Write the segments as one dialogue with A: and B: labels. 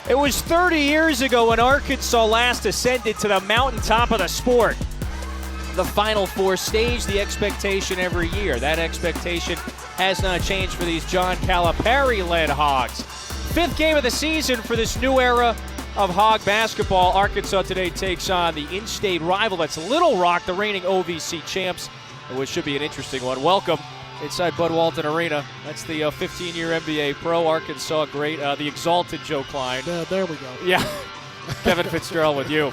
A: It was 30 years ago when Arkansas last ascended to the mountaintop of the sport. The Final Four stage, the expectation every year. That expectation has not changed for these John Calipari-led Hogs. Fifth game of the season for this new era of Hog basketball. Arkansas today takes on the in-state rival. That's Little Rock, the reigning OVC champs, which should be an interesting one. Welcome inside Bud Walton Arena. That's the 15-year NBA pro. Arkansas great. The exalted Joe Klein.
B: There we go.
A: Yeah. Kevin Fitzgerald with you.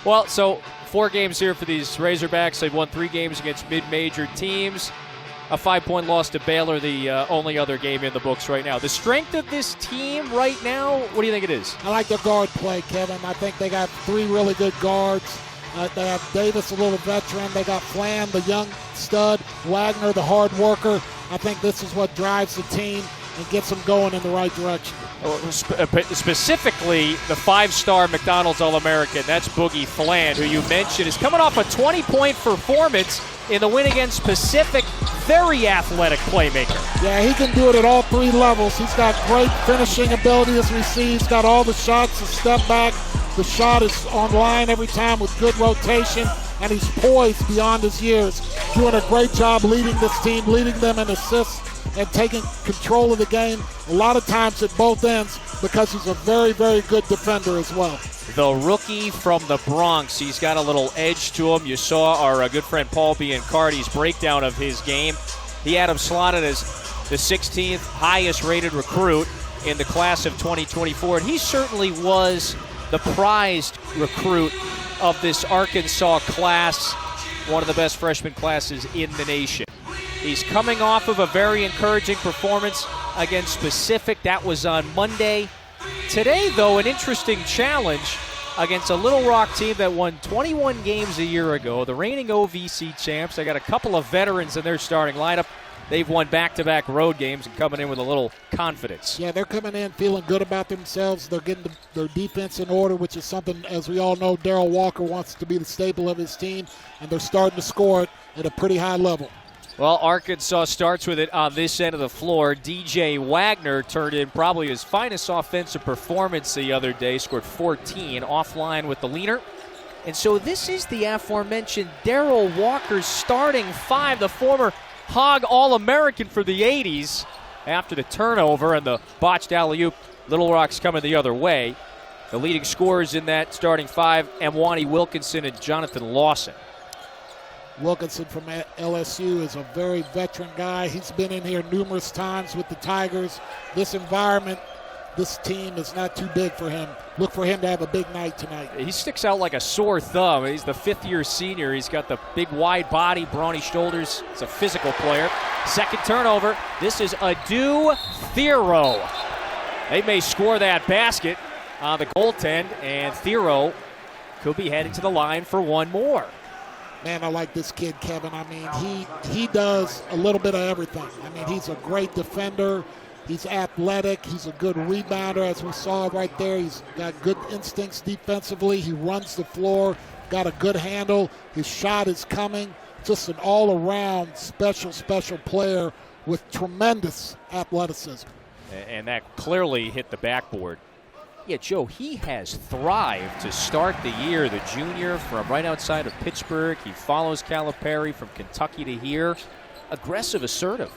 A: Well, so 4 games here for these Razorbacks. They've won 3 games against mid-major teams. A 5-point loss to Baylor, the only other game in the books right now. The strength of this team right now, what do you think it is?
B: I like their guard play, Kevin. I think they got 3 really good guards. They have Davis, a little veteran. They got Flan, the young stud. Wagner, the hard worker. I think this is what drives the team and gets them going in the right direction.
A: Specifically, the 5-star McDonald's All-American, that's Boogie Flan, who you mentioned, is coming off a 20-point performance in the win against Pacific. Very athletic playmaker.
B: Yeah, he can do it at all 3 levels. He's got great finishing ability as we see. He's got all the shots, the step back. The shot is on line every time with good rotation, and he's poised beyond his years. Doing a great job leading this team, leading them in assists, and taking control of the game a lot of times at both ends because he's a very, very good defender as well.
A: The rookie from the Bronx, he's got a little edge to him. You saw our good friend Paul Biancardi's breakdown of his game. He had him slotted as the 16th highest rated recruit in the class of 2024, and he certainly was the prized recruit of this Arkansas class, one of the best freshman classes in the nation. He's coming off of a very encouraging performance against Pacific. That was on Monday. Today, though, an interesting challenge against a Little Rock team that won 21 games a year ago, the reigning OVC champs. They got a couple of veterans in their starting lineup. They've won back-to-back road games and coming in with a little confidence.
B: Yeah, they're coming in feeling good about themselves. They're getting their defense in order, which is something, as we all know, Darrell Walker wants to be the staple of his team, and they're starting to score it at a pretty high level.
A: Well, Arkansas starts with it on this end of the floor. DJ Wagner turned in probably his finest offensive performance the other day, scored 14 offline with the leaner. And so this is the aforementioned Darrell Walker's starting 5, the former Hog All-American for the 80s. After the turnover and the botched alley-oop, Little Rock's coming the other way. The leading scorers in that starting 5, Amwani Wilkinson and Jonathan Lawson.
B: Wilkinson from LSU is a very veteran guy. He's been in here numerous times with the Tigers. This environment, this team is not too big for him. Look for him to have a big night tonight.
A: He sticks out like a sore thumb. He's the 5th-year senior. He's got the big wide body, brawny shoulders. He's a physical player. Second turnover. This is Adu Thero. They may score that basket on the goaltend, and Thero could be headed to the line for one more.
B: Man, I like this kid, Kevin. I mean, he does a little bit of everything. I mean, he's a great defender. He's athletic. He's a good rebounder, as we saw right there. He's got good instincts defensively. He runs the floor, got a good handle. His shot is coming. Just an all-around special player with tremendous athleticism.
A: And that clearly hit the backboard. Yeah, Joe, he has thrived to start the year. The junior from right outside of Pittsburgh. He follows Calipari from Kentucky to here. Aggressive, assertive.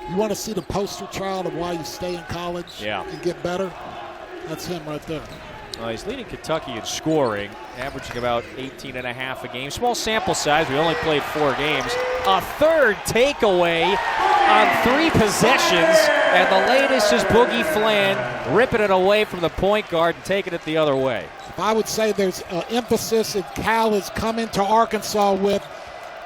B: You want to see the poster child of why you stay in college and get better? That's him right there.
A: He's leading Kentucky in scoring, averaging about 18.5 a game. Small sample size. We only played 4 games. A third takeaway on 3 possessions, and the latest is Boogie Flan ripping it away from the point guard and taking it the other way.
B: I would say there's an emphasis that Cal has come into Arkansas with.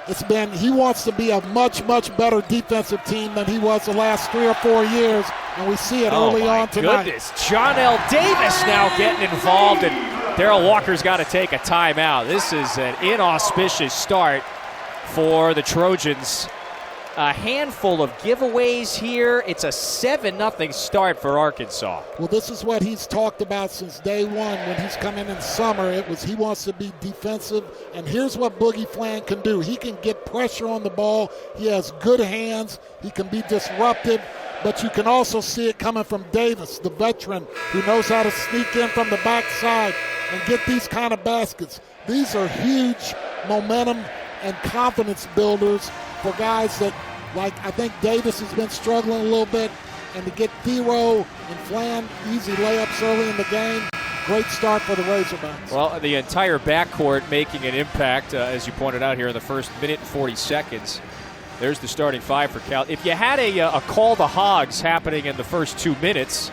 B: It's been he wants to be a much better defensive team than he was the last 3 or 4 years, and we see it early on tonight.
A: Oh, my goodness. John L. Davis now getting involved, and Darrell Walker's got to take a timeout. This is an inauspicious start for the Trojans. A handful of giveaways here. It's a 7-0 start for Arkansas.
B: Well, this is what he's talked about since day one when he's come in summer. It was he wants to be defensive, and here's what Boogie Flan can do. He can get pressure on the ball. He has good hands. He can be disruptive. but you can also see it coming from Davis, the veteran, who knows how to sneak in from the backside and get these kind of baskets. These are huge momentum and confidence builders for guys that, like, I think Davis has been struggling a little bit, and to get Thero and Flan easy layups early in the game, great start for the Razorbacks.
A: Well, the entire backcourt making an impact, as you pointed out here in the first minute and 40 seconds. There's the starting five for Cal. If you had a call the Hogs happening in the first 2 minutes,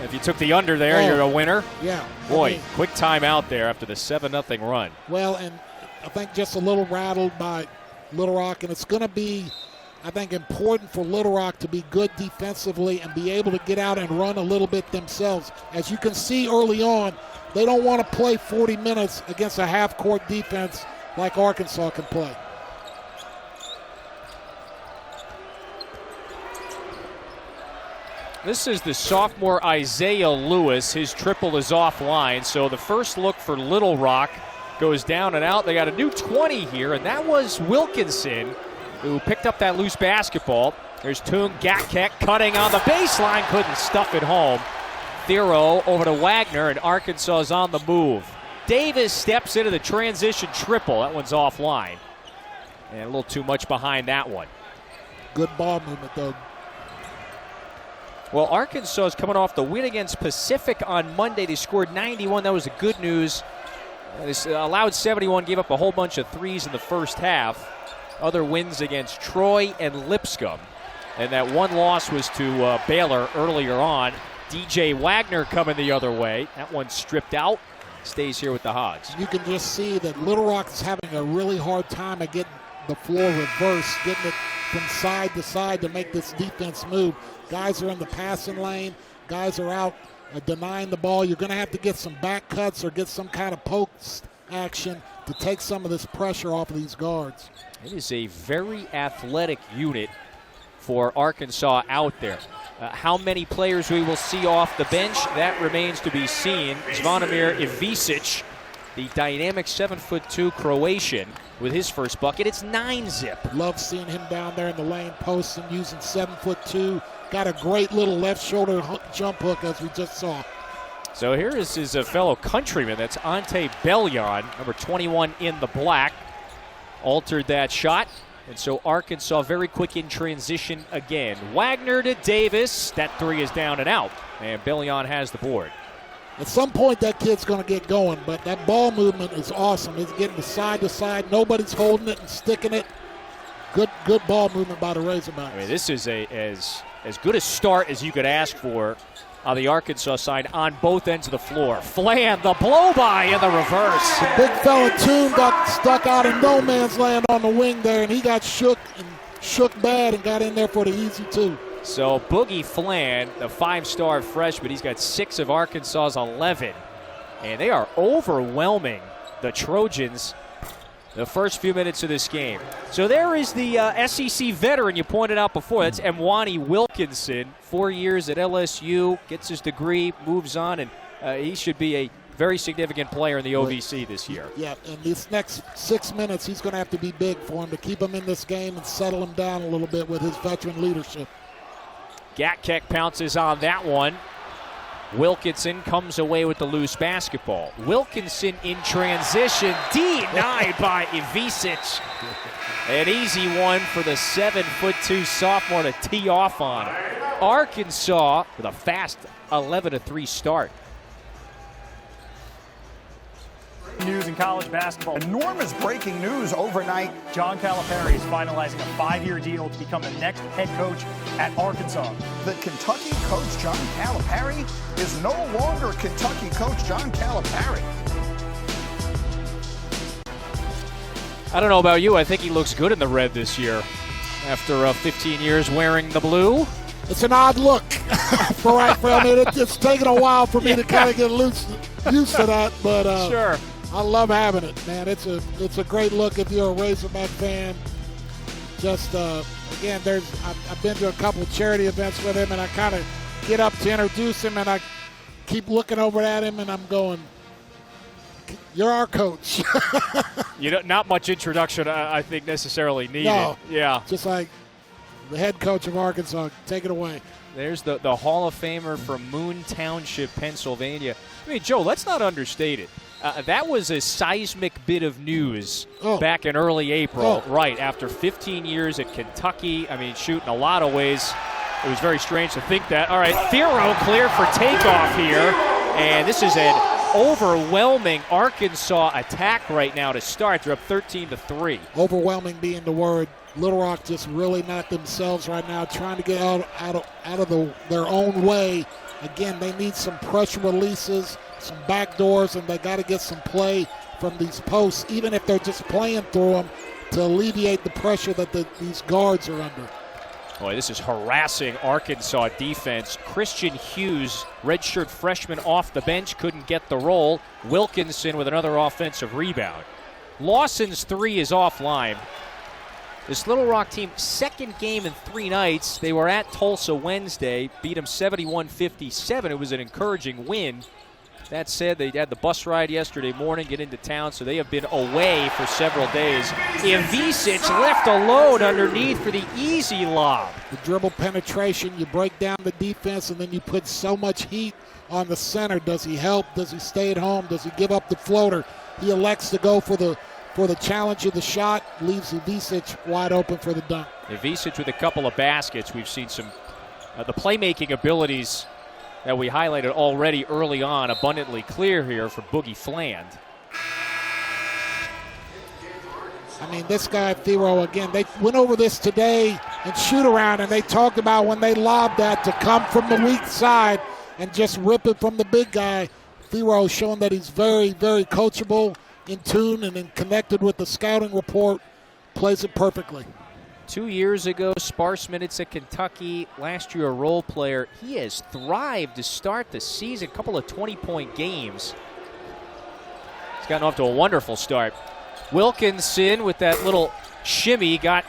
A: if you took the under there, you're a winner.
B: Yeah.
A: Boy, quick timeout there after the 7-0 run.
B: Well, and I think just a little rattled by Little Rock, and it's going to be, I think, important for Little Rock to be good defensively and be able to get out and run a little bit themselves. As you can see early on, they don't want to play 40 minutes against a half-court defense like Arkansas can play.
A: This is the sophomore Isaiah Lewis. His triple is offline, so the first look for Little Rock goes down and out. They got a new 20 here, and that was Wilkinson, who picked up that loose basketball. There's Tung Gatkek cutting on the baseline, couldn't stuff it home. Thero over to Wagner, and Arkansas is on the move. Davis steps into the transition triple. That one's offline. And a little too much behind that one.
B: Good ball movement, though.
A: Well, Arkansas is coming off the win against Pacific on Monday. They scored 91. That was the good news. They allowed 71, gave up a whole bunch of threes in the first half. Other wins against Troy and Lipscomb. And that one loss was to Baylor earlier on. DJ Wagner coming the other way. That one stripped out. Stays here with the Hogs.
B: You can just see that Little Rock is having a really hard time at getting the floor reversed, getting it from side to side to make this defense move. Guys are in the passing lane. Guys are out denying the ball. You're going to have to get some back cuts or get some kind of post action to take some of this pressure off of these guards.
A: It is a very athletic unit for Arkansas out there. How many players we will see off the bench, that remains to be seen. Zvonimir Ivisic, the dynamic 7'2" Croatian, with his first bucket. It's 9-zip.
B: Love seeing him down there in the lane post and using 7'2". Got a great little left shoulder jump hook, as we just saw.
A: So here is his fellow countryman. That's Ante Bellion, number 21 in the black. Altered that shot. And so Arkansas very quick in transition again. Wagner to Davis. That three is down and out. And Bellion has the board.
B: At some point, that kid's going to get going, but that ball movement is awesome. He's getting to side. Nobody's holding it and sticking it. Good ball movement by the Razorbacks.
A: I mean, this is as good a start as you could ask for on the Arkansas side on both ends of the floor. Flan, the blow-by in the reverse.
B: The big fella Toon got stuck out in no man's land on the wing there, and he got shook bad and got in there for the easy two.
A: So Boogie Flan, the 5-star freshman, he's got 6 of Arkansas's 11. And they are overwhelming the Trojans the first few minutes of this game. So there is the SEC veteran you pointed out before. That's Mwani Wilkinson, 4 years at LSU, gets his degree, moves on, and he should be a very significant player in the OVC this year.
B: Yeah, and these next 6 minutes, he's going to have to be big for him to keep him in this game and settle him down a little bit with his veteran leadership.
A: Gatkek pounces on that one. Wilkinson comes away with the loose basketball. Wilkinson in transition, denied by Ivisic. An easy one for the 7'2" sophomore to tee off on. Arkansas with a fast 11-3 start.
C: News in college basketball.
D: Enormous breaking news overnight.
C: John Calipari is finalizing a 5-year deal to become the next head coach at Arkansas.
D: The Kentucky coach John Calipari is no longer Kentucky coach John Calipari.
A: I don't know about you. I think he looks good in the red this year after 15 years wearing the blue.
B: It's an odd look for I mean, it's taken a while for me to kind of get used to that, but
A: sure.
B: I love having it, man. It's a great look if you're a Razorback fan. Just again, I've been to a couple of charity events with him, and I kind of get up to introduce him, and I keep looking over at him, and I'm going, "You're our coach."
A: Not much introduction, I think, necessarily needed.
B: No,
A: yeah,
B: just like, the head coach of Arkansas. Take it away.
A: There's the Hall of Famer from Moon Township, Pennsylvania. I mean, Joe, let's not understate it. That was a seismic bit of news back in early April, right after 15 years at Kentucky. I mean, shoot, in a lot of ways, it was very strange to think that. All right, Thiero cleared for takeoff here, and this is an overwhelming Arkansas attack right now to start. They're up 13-3.
B: Overwhelming being the word. Little Rock just really not themselves right now, trying to get out of their own way. Again, they need some pressure releases, some back doors, and they got to get some play from these posts, even if they're just playing through them, to alleviate the pressure that these guards are under.
A: Boy, this is harassing Arkansas defense. Christian Hughes, redshirt freshman off the bench, couldn't get the roll. Wilkinson with another offensive rebound. Lawson's three is offline. This Little Rock team, second game in 3 nights. They were at Tulsa Wednesday, beat them 71-57. It was an encouraging win. That said, they had the bus ride yesterday morning, get into town, so they have been away for several days. Ivisic left alone underneath for the easy lob.
B: The dribble penetration, you break down the defense, and then you put so much heat on the center. Does he help? Does he stay at home? Does he give up the floater? He elects to go for the challenge of the shot, leaves Ivisic wide open for the dunk.
A: Ivisic with a couple of baskets. We've seen some the playmaking abilities that we highlighted already early on abundantly clear here for Boogie Fland.
B: I mean, this guy, Thiero, again, they went over this today in shoot-around, and they talked about when they lobbed that to come from the weak side and just rip it from the big guy. Thiero showing that he's very, very coachable, in tune, and then connected with the scouting report, plays it perfectly.
A: 2 years ago, sparse minutes at Kentucky. Last year, a role player. He has thrived to start the season. A couple of 20-point games. He's gotten off to a wonderful start. Wilkinson with that little shimmy got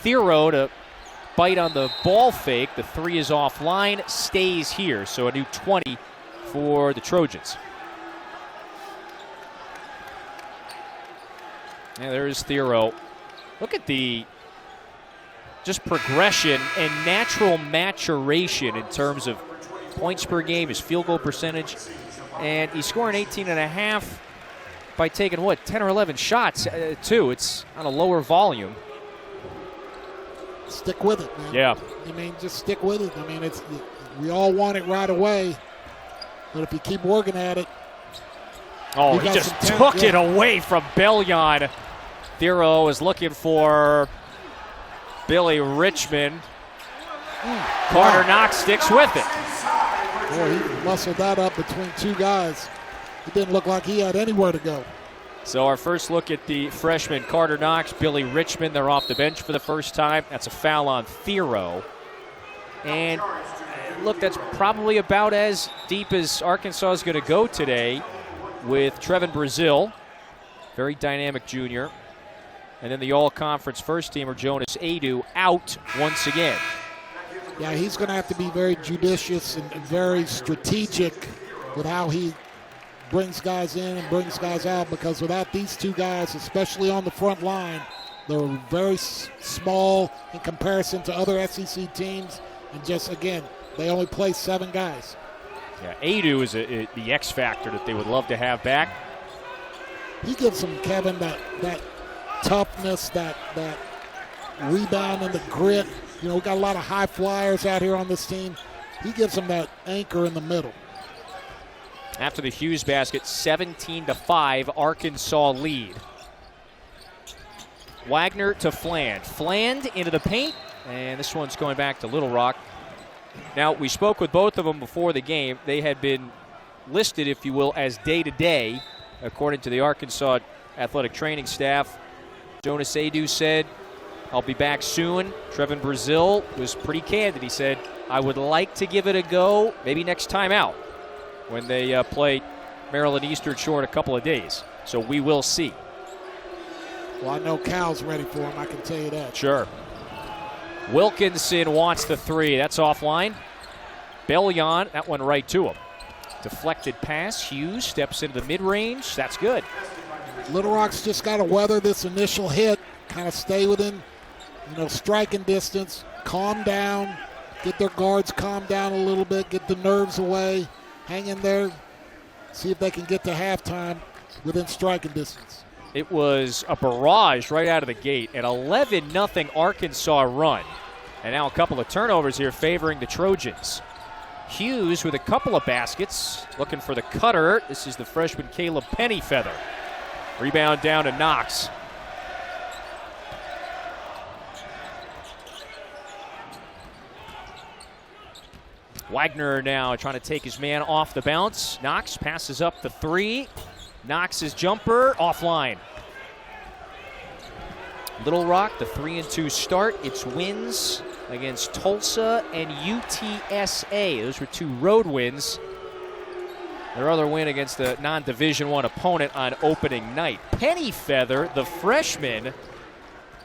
A: Thiero to bite on the ball fake. The three is offline, stays here. So a new 20 for the Trojans. Yeah, there is Thiero. Look at the just progression and natural maturation in terms of points per game, his field goal percentage. And he's scoring 18.5 by taking, 10 or 11 shots, too. It's on a lower volume.
B: Stick with it, man.
A: Yeah.
B: I mean, just stick with it. I mean, we all want it right away. But if you keep working at it.
A: Oh, he just took it away from Bellion. Thiero is looking for Billy Richmond. Carter Knox sticks with it.
B: Boy, he muscled that up between two guys. It didn't look like he had anywhere to go.
A: So our first look at the freshman Carter Knox, Billy Richmond. They're off the bench for the first time. That's a foul on Thiero. And look, that's probably about as deep as Arkansas is going to go today with Trevin Brazil, very dynamic junior. And then the all-conference first-teamer Jonas Aidoo out once again.
B: Yeah, he's going to have to be very judicious and very strategic with how he brings guys in and brings guys out, because without these two guys, especially on the front line, they're very small in comparison to other SEC teams. And just, again, they only play 7 guys.
A: Yeah, Aidoo is the X factor that they would love to have back.
B: He gives them, Kevin, that toughness, that rebound and the grit. You know, we got a lot of high flyers out here on this team. He gives them that anchor in the middle.
A: After the Hughes basket, 17-5, Arkansas lead. Wagner to Fland. Fland into the paint, and this one's going back to Little Rock. Now, we spoke with both of them before the game. They had been listed, if you will, as day-to-day, according to the Arkansas athletic training staff. Jonas Aidoo said, I'll be back soon. Trevin Brazil was pretty candid. He said, I would like to give it a go, maybe next time out, when they play Maryland Eastern Shore in a couple of days. So we will see.
B: Well, I know Cal's ready for him, I can tell you that.
A: Sure. Wilkinson wants the three. That's offline. Bellion, that one right to him. Deflected pass. Hughes steps into the mid-range. That's good.
B: Little Rock's just got to weather this initial hit, kind of stay within striking distance, calm down, get their guards calmed down a little bit, get the nerves away, hang in there, see if they can get to halftime within striking distance.
A: It was a barrage right out of the gate, an 11-0 Arkansas run. And now a couple of turnovers here favoring the Trojans. Hughes with a couple of baskets, looking for the cutter. This is the freshman Caleb Pennyfeather. Rebound down to Knox. Wagner now trying to take his man off the bounce. Knox passes up the three. Knox's jumper offline. Little Rock, the 3-2 start. It's wins against Tulsa and UTSA. Those were 2 road wins. Their other win against the non-Division I opponent on opening night. Pennyfeather, the freshman,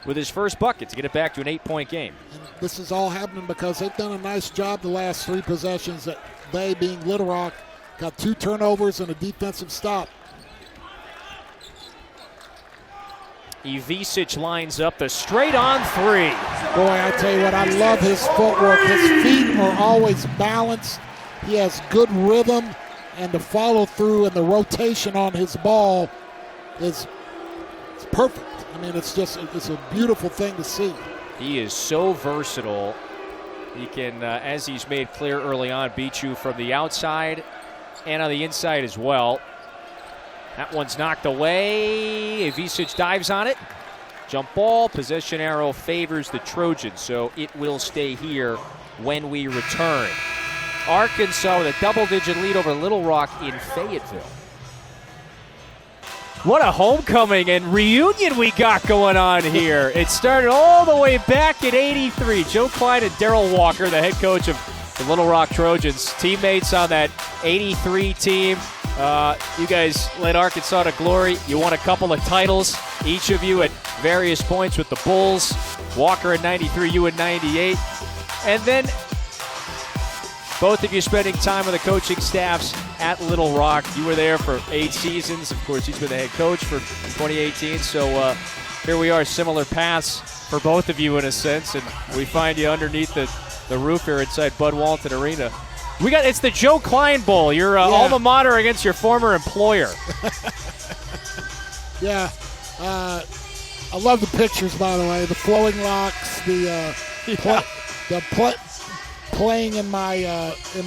A: with his first bucket to get it back to an 8-point game.
B: And this is all happening because they've done a nice job the last 3 possessions. That they, being Little Rock, got 2 turnovers and a defensive stop.
A: Ivisic lines up the straight-on three.
B: Boy, I tell you what, I love his footwork. His feet are always balanced. He has good rhythm, and the follow-through and the rotation on his ball is perfect. I mean, it's a beautiful thing to see.
A: He is so versatile. He can, as he's made clear early on, beat you from the outside and on the inside as well. That one's knocked away. Ivisic dives on it. Jump ball. Possession arrow favors the Trojans, so it will stay here when we return. Arkansas with a double-digit lead over Little Rock in Fayetteville. What a homecoming and reunion we got going on here. It started all the way back in '83. Joe Klein and Darrell Walker, the head coach of the Little Rock Trojans, teammates on that '83 team. You guys led Arkansas to glory. You won a couple of titles, each of you at various points with the Bulls. Walker in '93, you in '98. And then both of you spending time with the coaching staffs at Little Rock. You were there for 8 seasons. Of course, he's been the head coach for 2018. So here we are, similar paths for both of you in a sense. And we find you underneath the roof here inside Bud Walton Arena. It's the Joe Klein Bowl. Your alma mater against your former employer.
B: Yeah. I love the pictures, by the way. The flowing locks, playing in my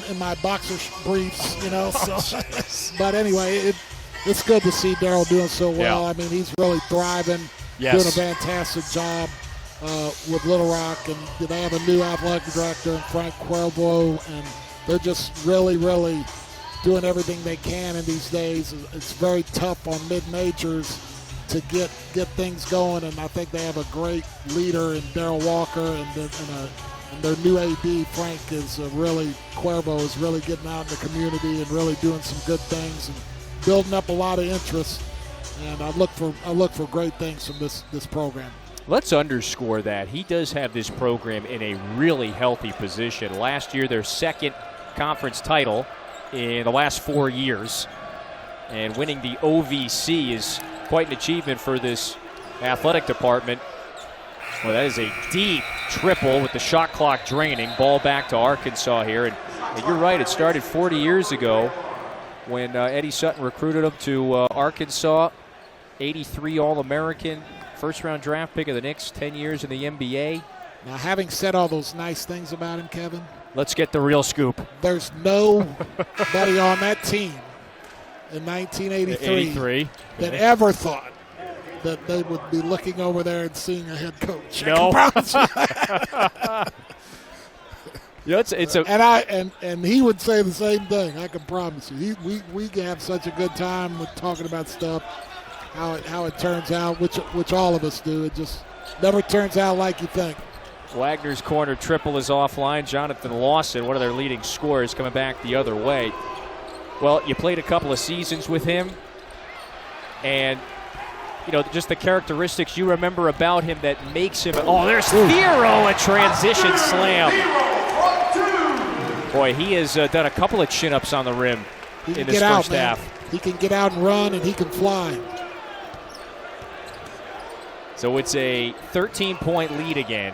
B: in my boxer briefs, So. But anyway, it's good to see Darrell doing so well.
A: Yeah.
B: I mean, he's really thriving, doing a fantastic job with Little Rock, and they have a new athletic director, Frank Cuervo, and they're just really, really doing everything they can in these days. It's very tough on mid-majors to get things going, and I think they have a great leader in Darrell Walker, and their new AD, Frank, Cuervo is really getting out in the community and really doing some good things and building up a lot of interest. And I look for great things from this program.
A: Let's underscore that. He does have this program in a really healthy position. Last year, their second conference title in the last 4 years. And winning the OVC is quite an achievement for this athletic department. Well, that is a deep triple with the shot clock draining. Ball back to Arkansas here. And you're right, it started 40 years ago when Eddie Sutton recruited him to Arkansas. 83 All-American, first-round draft pick of the Knicks, 10 years in the NBA.
B: Now, having said all those nice things about him, Kevin,
A: let's get the real scoop.
B: There's nobody on that team in 1983 that ever thought that they would be looking over there and seeing a head coach.
A: No.
B: And he would say the same thing. I can promise you. We can have such a good time with talking about stuff, how it turns out, which all of us do. It just never turns out like you think.
A: Wagner's corner triple is offline. Jonathan Lawson, one of their leading scorers, coming back the other way. Well, you played a couple of seasons with him, and just the characteristics you remember about him that makes him. Oh, there's Thiero, a transition slam. Boy, he has done a couple of chin-ups on the rim in this first half.
B: He can get out and run, and he can fly.
A: So it's a 13-point lead again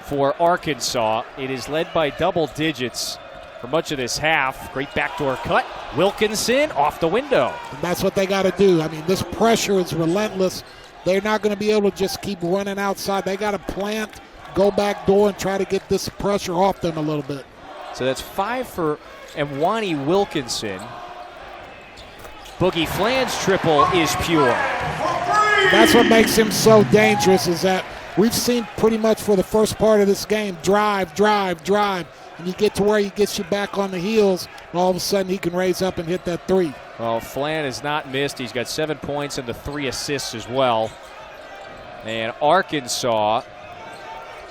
A: for Arkansas. It is led by double digits for much of this half. Great backdoor cut. Wilkinson off the window.
B: And that's what they got to do. I mean, this pressure is relentless. They're not going to be able to just keep running outside. They got to plant, go back door, and try to get this pressure off them a little bit.
A: So that's 5 for Mwani Wilkinson. Boogie Fland's triple is pure.
B: That's what makes him so dangerous, is that we've seen pretty much for the first part of this game, drive, and you get to where he gets you back on the heels, and all of a sudden he can raise up and hit that three.
A: Well, Fland has not missed. He's got 7 points and the 3 assists as well. And Arkansas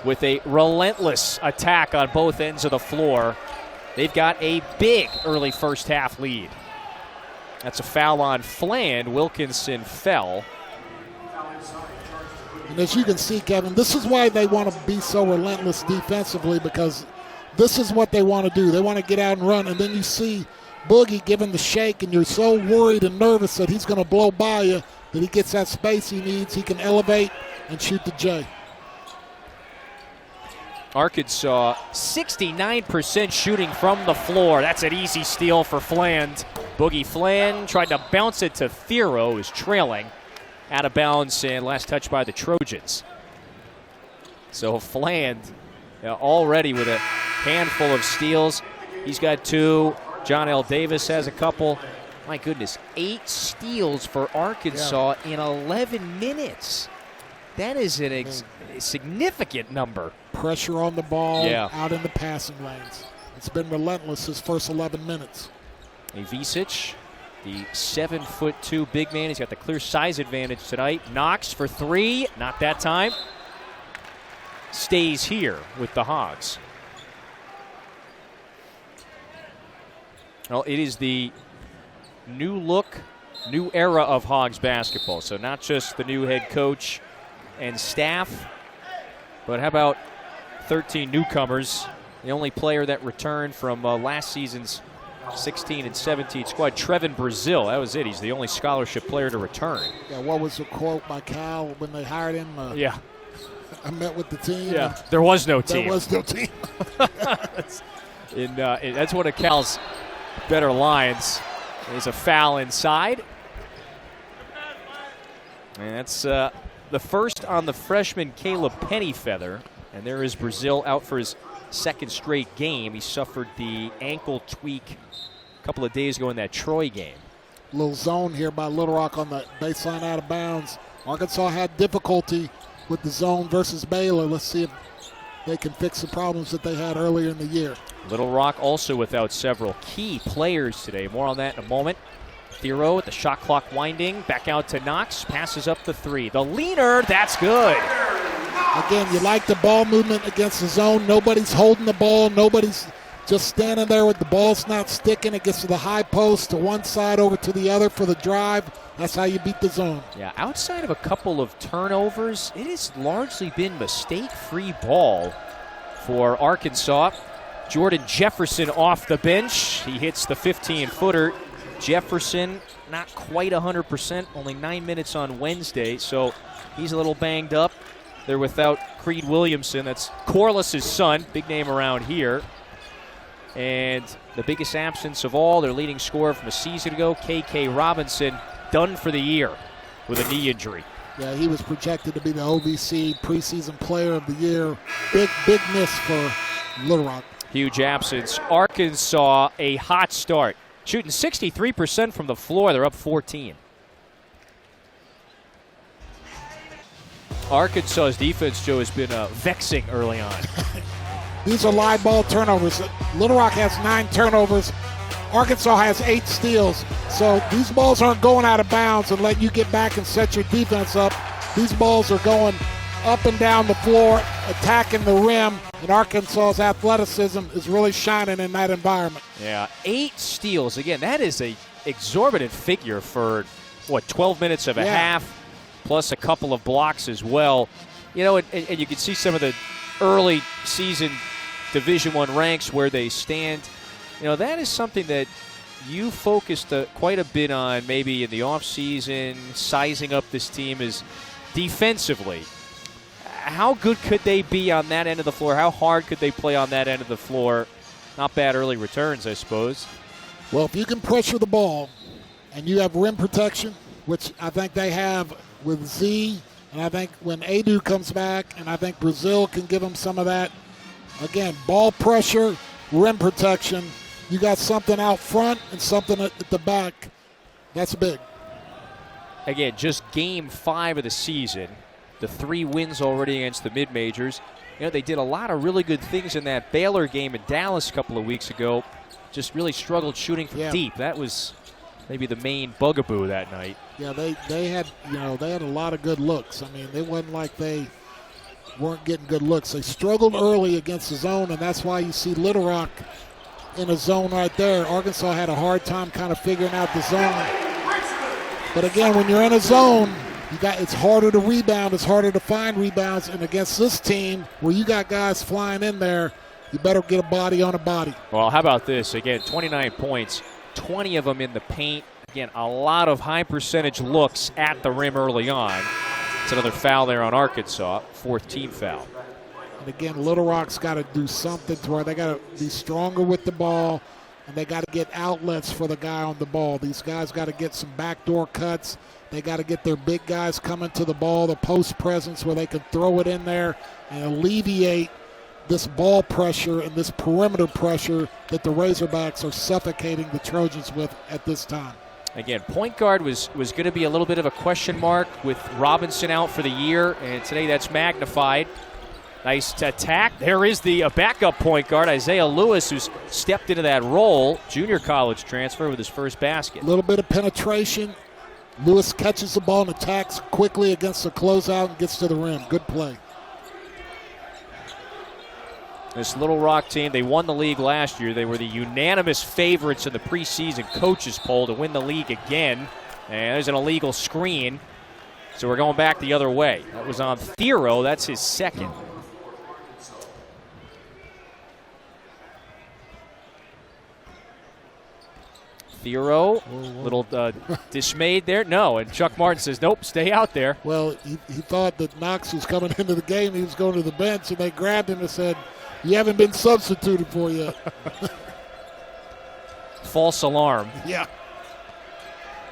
A: with a relentless attack on both ends of the floor. They've got a big early first half lead. That's a foul on Fland. Wilkinson fell.
B: And as you can see, Kevin, this is why they want to be so relentless defensively, because this is what they want to do. They want to get out and run, and then you see Boogie giving the shake, and you're so worried and nervous that he's going to blow by you that he gets that space he needs. He can elevate and shoot the J.
A: Arkansas, 69% shooting from the floor. That's an easy steal for Fland. Boogie Fland tried to bounce it to Thiero, who's trailing. Out of bounds and last touch by the Trojans. So Fland already with a handful of steals. He's got 2. John L. Davis has a couple. My goodness, 8 steals for Arkansas in 11 minutes. That is a significant number.
B: Pressure on the ball, out in the passing lanes. It's been relentless his first 11 minutes.
A: Ivisic, the 7'2" big man. He's got the clear size advantage tonight. Knox for 3, not that time. Stays here with the Hogs. Well, it is the new look, new era of Hogs basketball. So not just the new head coach and staff, but how about 13 newcomers? The only player that returned from last season's 16 and 17 squad, Trevin Brazil. That was it. He's the only scholarship player to return.
B: Yeah, what was the quote by Cal when they hired him? I met with the team.
A: Yeah, there was no team.
B: There was no team.
A: That's one of Cal's better lines. There's a foul inside. And that's the first on the freshman Caleb Pennyfeather. And there is Brazil out for his second straight game. He suffered the ankle tweak a couple of days ago in that Troy game.
B: Little zone here by Little Rock on the baseline out of bounds. Arkansas had difficulty with the zone versus Baylor. Let's see if they can fix the problems that they had earlier in the year.
A: Little Rock also without several key players today. More on that in a moment. Thiero at the shot clock winding. Back out to Knox. Passes up the 3. The leaner, that's good.
B: Again, you like the ball movement against the zone. Nobody's holding the ball. Nobody's just standing there with the ball's not sticking. It gets to the high post, to one side, over to the other for the drive. That's how you beat the zone.
A: Yeah, outside of a couple of turnovers, it has largely been mistake-free ball for Arkansas. Jordan Jefferson off the bench. He hits the 15-footer. Jefferson not quite 100%, only 9 minutes on Wednesday, so he's a little banged up. They're without Creed Williamson. That's Corliss' son, big name around here. And the biggest absence of all, their leading scorer from a season ago, K.K. Robinson, done for the year with a knee injury.
B: Yeah, he was projected to be the OVC preseason player of the year. Big miss for Little Rock.
A: Huge absence. Arkansas, a hot start. Shooting 63% from the floor. They're up 14. Arkansas's defense, Joe, has been vexing early on.
B: These are live ball turnovers. Little Rock has 9 turnovers. Arkansas has 8 steals. So these balls aren't going out of bounds and let you get back and set your defense up. These balls are going up and down the floor, attacking the rim, and Arkansas's athleticism is really shining in that environment.
A: Yeah, 8 steals. Again, that is a exorbitant figure for, 12 minutes of a half, plus a couple of blocks as well. You know, and you can see some of the early season Division I ranks where they stand. You know, that is something that you focused quite a bit on maybe in the offseason, sizing up this team as defensively, how good could they be on that end of the floor? How hard could they play on that end of the floor? Not bad early returns, I suppose.
B: Well, if you can pressure the ball and you have rim protection, which I think they have with Z, and I think when Adu comes back, and I think Brazil can give them some of that. Again, ball pressure, rim protection. You got something out front and something at the back. That's big.
A: Again, just game 5 of the season. The 3 wins already against the mid-majors. You know, they did a lot of really good things in that Baylor game in Dallas a couple of weeks ago. Just really struggled shooting from deep. That was maybe the main bugaboo that night.
B: Yeah, they had a lot of good looks. I mean, it wasn't like they weren't getting good looks. They struggled early against the zone, and that's why you see Little Rock in a zone right there. Arkansas had a hard time kind of figuring out the zone. But again, when you're in a zone, it's harder to rebound. It's harder to find rebounds. And against this team, where you got guys flying in there, you better get a body on a body.
A: Well, how about this? Again, 29 points, 20 of them in the paint. Again, a lot of high percentage looks at the rim early on. It's another foul there on Arkansas, 4th team foul.
B: And again, Little Rock's got to do something to where they got to be stronger with the ball, and they got to get outlets for the guy on the ball. These guys got to get some backdoor cuts. They got to get their big guys coming to the ball, the post presence where they can throw it in there and alleviate this ball pressure and this perimeter pressure that the Razorbacks are suffocating the Trojans with at this time.
A: Again, point guard was going to be a little bit of a question mark with Robinson out for the year, and today that's magnified. Nice attack. There is the backup point guard, Isaiah Lewis, who's stepped into that role. Junior college transfer with his first basket.
B: A little bit of penetration. Lewis catches the ball and attacks quickly against the closeout and gets to the rim. Good play.
A: This Little Rock team, they won the league last year. They were the unanimous favorites in the preseason coaches poll to win the league again. And there's an illegal screen. So we're going back the other way. That was on Thiero. That's his second. Thiero, little dismayed there. No, and Chuck Martin says, nope, stay out there.
B: Well, he thought that Knox was coming into the game. He was going to the bench, and they grabbed him and said, you haven't been substituted for yet.
A: False alarm.
B: Yeah.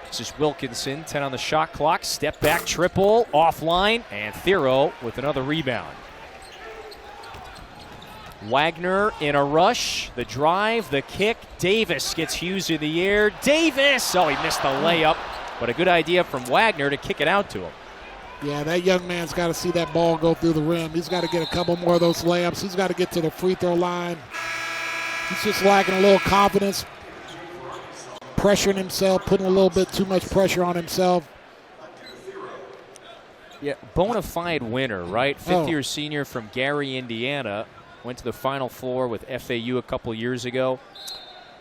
A: This is Wilkinson, 10 on the shot clock. Step back triple, offline, and Thiero with another rebound. Wagner in a rush. The drive, the kick. Davis gets Hughes in the air. Davis! Oh, he missed the layup. But a good idea from Wagner to kick it out to him.
B: Yeah, that young man's got to see that ball go through the rim. He's got to get a couple more of those layups. He's got to get to the free throw line. He's just lacking a little confidence, pressuring himself, putting a little bit too much pressure on himself.
A: Yeah, bona fide winner, right? Fifth-year senior from Gary, Indiana. Went to the Final Four with FAU a couple years ago.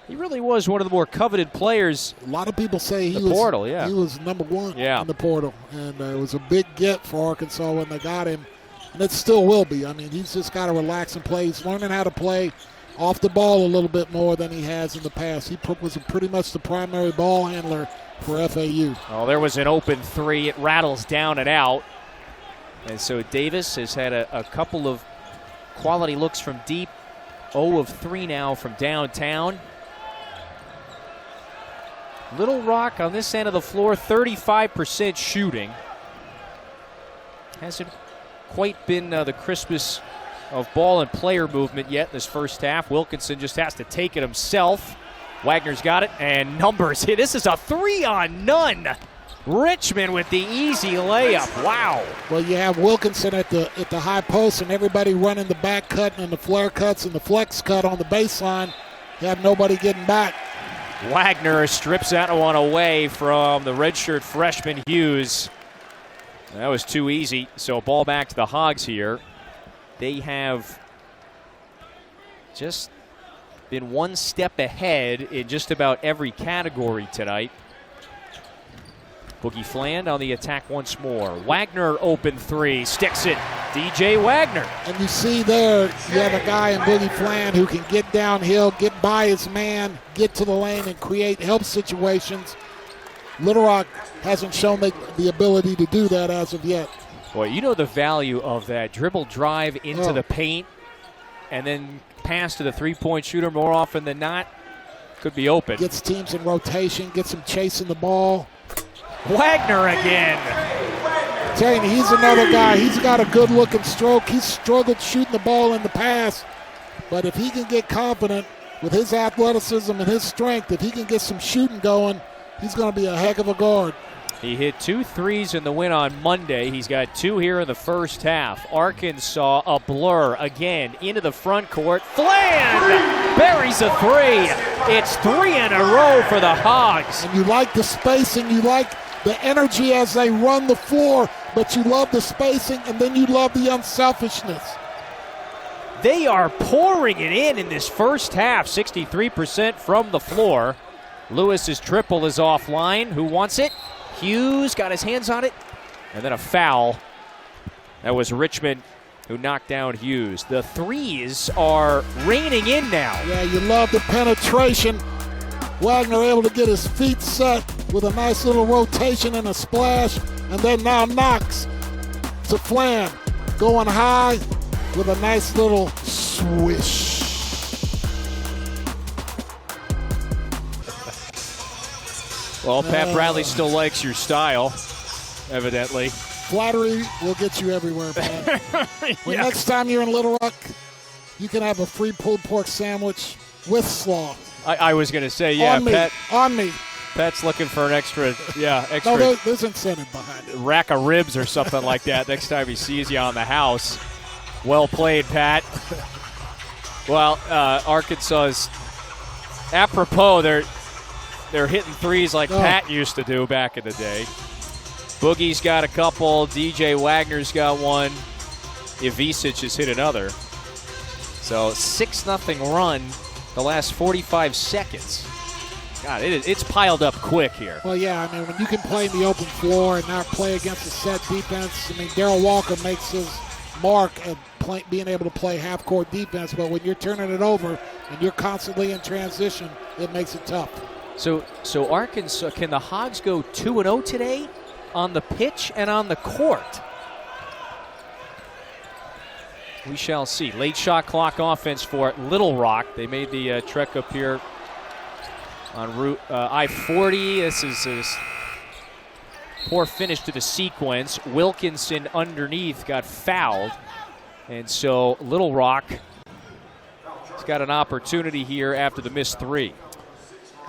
A: He really was one of the more coveted players.
B: A lot of people say he was number one in the portal. And it was a big get for Arkansas when they got him. And it still will be. I mean, he's just got to relax and play. He's learning how to play off the ball a little bit more than he has in the past. He was pretty much the primary ball handler for FAU.
A: Oh, there was an open three. It rattles down and out. And so Davis has had a couple of quality looks from deep. 0 of 3 now from downtown. Little Rock on this end of the floor, 35% shooting. Hasn't quite been the crispest of ball and player movement yet in this first half. Wilkinson just has to take it himself. Wagner's got it, and numbers. This is a 3-on-none. Richmond with the easy layup. Wow.
B: Well, you have Wilkinson at the high post and everybody running the back cut and the flare cuts and the flex cut on the baseline. You have nobody getting back.
A: Wagner strips that one away from the redshirt freshman Hughes. That was too easy. So ball back to the Hogs here. They have just been one step ahead in just about every category tonight. Boogie Fland on the attack once more. Wagner open three, sticks it. DJ Wagner.
B: And you see there, you have a guy in Boogie Fland who can get downhill, get by his man, get to the lane, and create help situations. Little Rock hasn't shown the ability to do that as of yet.
A: Boy, you know the value of that dribble drive into
B: Oh.
A: the paint and then pass to the three-point shooter more often than not. Could be open.
B: Gets teams in rotation, gets them chasing the ball.
A: Wagner again.
B: Telling you, he's another guy. He's got a good-looking stroke. He's struggled shooting the ball in the past. But if he can get confident with his athleticism and his strength, if he can get some shooting going, he's going to be a heck of a guard.
A: He hit 2 threes in the win on Monday. He's got 2 here in the first half. Arkansas, a blur again into the front court. Fland buries a 3. It's 3 in a row for the Hogs.
B: And you like the spacing, you like the energy as they run the floor, but you love the spacing, and then you love the unselfishness.
A: They are pouring it in this first half, 63% from the floor. Lewis's triple is offline. Who wants it? Hughes got his hands on it. And then a foul. That was Richmond who knocked down Hughes. The threes are raining in now.
B: Yeah, you love the penetration. Wagner able to get his feet set with a nice little rotation and a splash, and then now Knox to Flan, going high with a nice little swish.
A: Well, Pat Bradley still likes your style, evidently.
B: Flattery will get you everywhere, man. Well, next time you're in Little Rock, you can have a free pulled pork sandwich with slaw.
A: I was going to say, yeah,
B: on me,
A: Pat.
B: on me.
A: Pat's looking for an extra
B: No, there's incentive behind it.
A: rack of ribs or something like that next time he sees you on the house. Well played, Pat. Well, Arkansas's apropos, they're hitting threes like Pat used to do back in the day. Boogie's got a couple. DJ Wagner's got one. Ivisic has hit another. So 6-0 run the last 45 seconds. God, it's piled up quick here.
B: Well, yeah, I mean, when you can play in the open floor and not play against a set defense, I mean, Darrell Walker makes his mark at being able to play half-court defense, but when you're turning it over and you're constantly in transition, it makes it tough.
A: So Arkansas, can the Hogs go 2-0 today on the pitch and on the court? We shall see. Late shot clock offense for Little Rock. They made the trek up here on Route I-40. This is a poor finish to the sequence. Wilkinson underneath got fouled. And so Little Rock has got an opportunity here after the missed 3.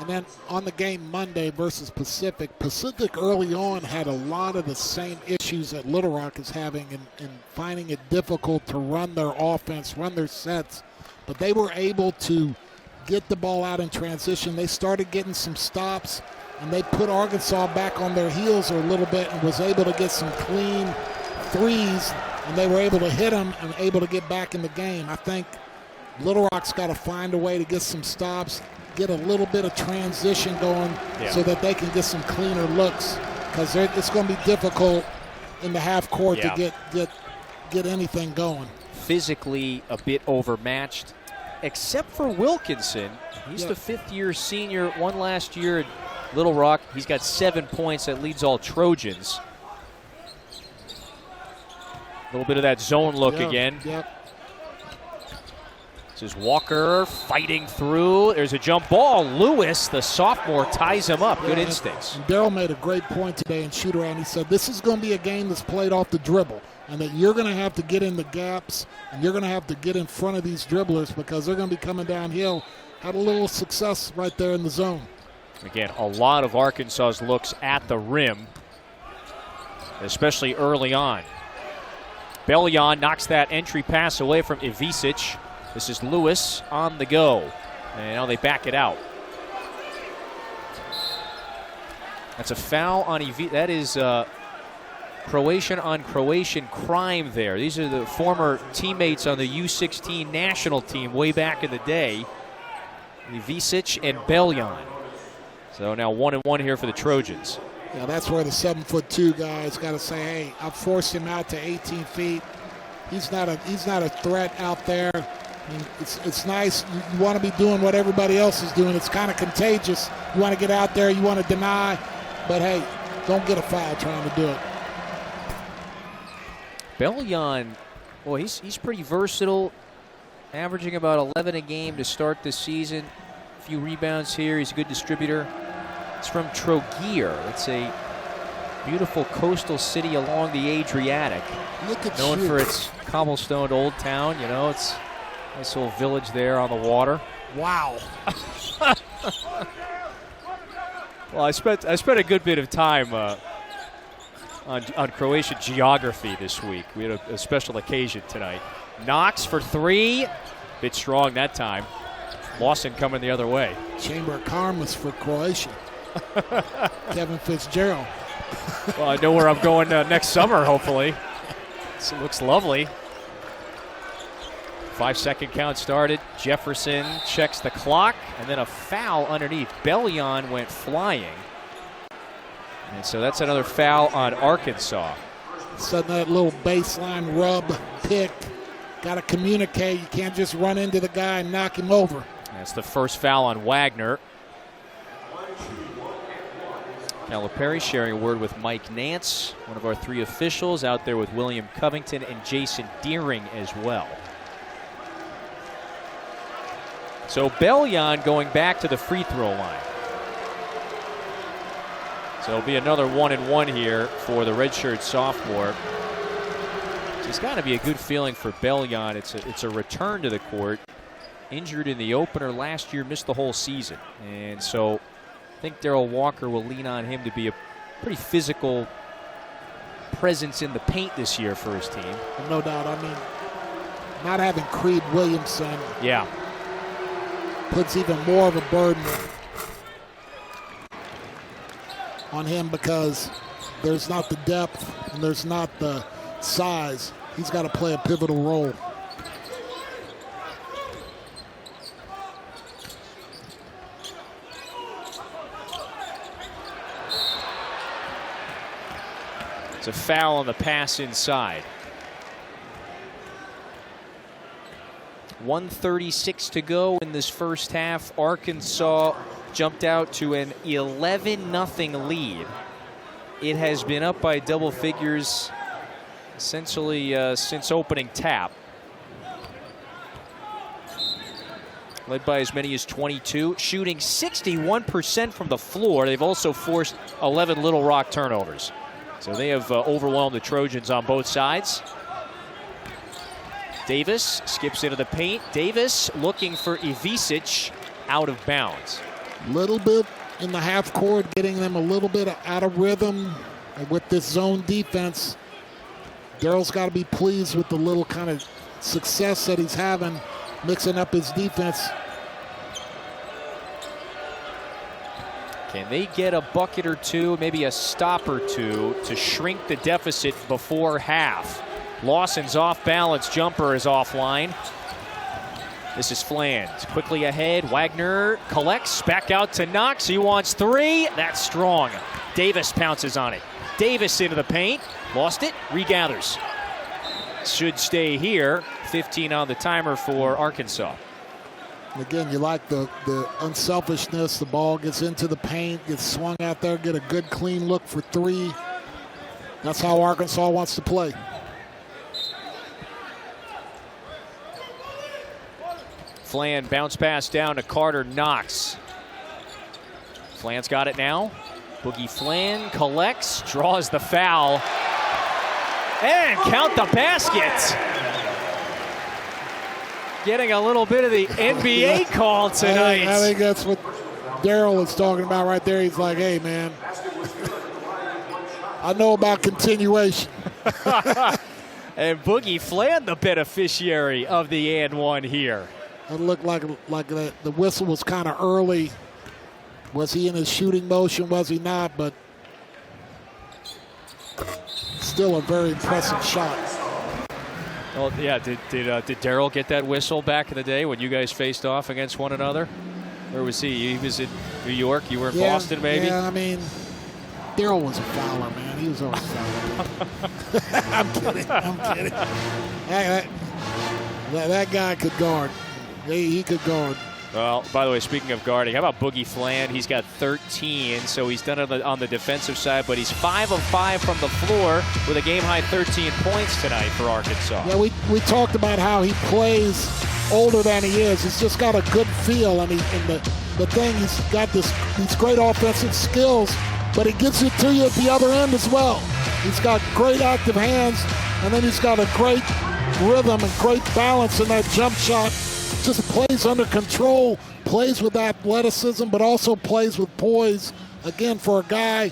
B: And then on the game Monday versus Pacific, Pacific early on had a lot of the same issues that Little Rock is having in finding it difficult to run their offense, run their sets. But they were able to get the ball out in transition. They started getting some stops, and they put Arkansas back on their heels a little bit and was able to get some clean threes, and they were able to hit them and able to get back in the game. I think Little Rock's got to find a way to get some stops, get a little bit of transition going so that they can get some cleaner looks, because it's going to be difficult in the half court to get anything going.
A: Physically a bit overmatched, except for Wilkinson. He's the fifth-year senior, won last year at Little Rock. He's got 7 points. That leads all Trojans. A little bit of that zone look again.
B: Yep.
A: This is Walker fighting through. There's a jump ball. Lewis, the sophomore, ties him up. Good instincts.
B: Darrell made a great point today in shoot-around. He said this is going to be a game that's played off the dribble, and that you're going to have to get in the gaps, and you're going to have to get in front of these dribblers because they're going to be coming downhill. Had a little success right there in the zone.
A: Again, a lot of Arkansas's looks at the rim, especially early on. Bellion knocks that entry pass away from Ivisic. This is Lewis on the go. And now they back it out. That's a foul on Ivisic. That is Croatian on Croatian crime there. These are the former teammates on the U16 national team way back in the day. Ivisic and Bellion. So now 1-1 here for the Trojans.
B: Yeah, that's where the 7'2" guy's got to say, hey, I've forced him out to 18 feet. He's not a threat out there. I mean, it's nice. You want to be doing what everybody else is doing. It's kind of contagious. You want to get out there. You want to deny. But, hey, don't get a foul trying to do it.
A: Bellion, boy, he's pretty versatile, averaging about 11 a game to start this season. A few rebounds here. He's a good distributor. It's from Trogir. It's a beautiful coastal city along the Adriatic.
B: Look at
A: Known
B: you.
A: for its cobblestoned old town. You know, it's a nice little village there on the water.
B: Wow.
A: Well, I spent a good bit of time on Croatian geography this week. We had a special occasion tonight. Knox for three. Bit strong that time. Lawson coming the other way.
B: Chamber of Commerce for Croatia. Kevin Fitzgerald.
A: Well, I know where I'm going next summer, hopefully. It looks lovely. 5-second count started. Jefferson checks the clock, and then a foul underneath. Bellion went flying. And so that's another foul on Arkansas.
B: Setting that little baseline rub, pick. Got to communicate. You can't just run into the guy and knock him over.
A: That's the first foul on Wagner. Calipari sharing a word with Mike Nance, one of our three officials, out there with William Covington and Jason Deering as well. So Bellion going back to the free throw line. So it'll be another 1-and-1 here for the redshirt sophomore. It's got to be a good feeling for Bellion. It's a return to the court. Injured in the opener last year, missed the whole season. And so I think Darrell Walker will lean on him to be a pretty physical presence in the paint this year for his team.
B: No doubt. I mean, not having Creed Williamson
A: Yeah.
B: puts even more of a burden on him because there's not the depth and there's not the size. He's got to play a pivotal role.
A: It's a foul on the pass inside. 1:36 to go in this first half. Arkansas jumped out to an 11-0 lead. It has been up by double figures essentially since opening tap. Led by as many as 22, shooting 61% from the floor. They've also forced 11 Little Rock turnovers. So they have overwhelmed the Trojans on both sides. Davis skips into the paint. Davis looking for Ivisic, out of bounds.
B: Little bit in the half court, getting them a little bit out of rhythm with this zone defense. Darrell's got to be pleased with the little kind of success that he's having, mixing up his defense.
A: Can they get a bucket or two, maybe a stop or two, to shrink the deficit before half? Lawson's off balance jumper is offline. This is Fland quickly ahead. Wagner collects back out to Knox. He wants three. That's strong. Davis pounces on it. Davis into the paint. Lost it. Regathers. Should stay here. 15 on the timer for Arkansas.
B: Again, you like the unselfishness. The ball gets into the paint, gets swung out there, get a good clean look for three. That's how Arkansas wants to play.
A: Fland bounce pass down to Carter Knox. Fland's got it now. Boogie Fland collects, draws the foul, and count the basket. Getting a little bit of the NBA call tonight.
B: I think that's what Darrell is talking about right there. He's like, hey, man, I know about continuation.
A: And Boogie Fland, the beneficiary of the and one here.
B: It looked like the whistle was kind of early. Was he in his shooting motion? Was he not? But still a very impressive shot.
A: Well, yeah. Did Darrell get that whistle back in the day when you guys faced off against one another? Where was he? He was in New York. You were in Boston, maybe.
B: Yeah, I mean, Darrell was a fouler, man. He was always fouling. I'm kidding. That guy could guard. He could guard.
A: Well, by the way, speaking of guarding, how about Boogie Fland? He's got 13, so he's done it on the defensive side, but he's 5 of 5 from the floor with a game-high 13 points tonight for Arkansas.
B: Yeah, we talked about how he plays older than he is. He's just got a good feel, and the thing, he's got these great offensive skills, but he gets it to you at the other end as well. He's got great active hands, and then he's got a great rhythm and great balance in that jump shot. Just plays under control, plays with athleticism, but also plays with poise. Again, for a guy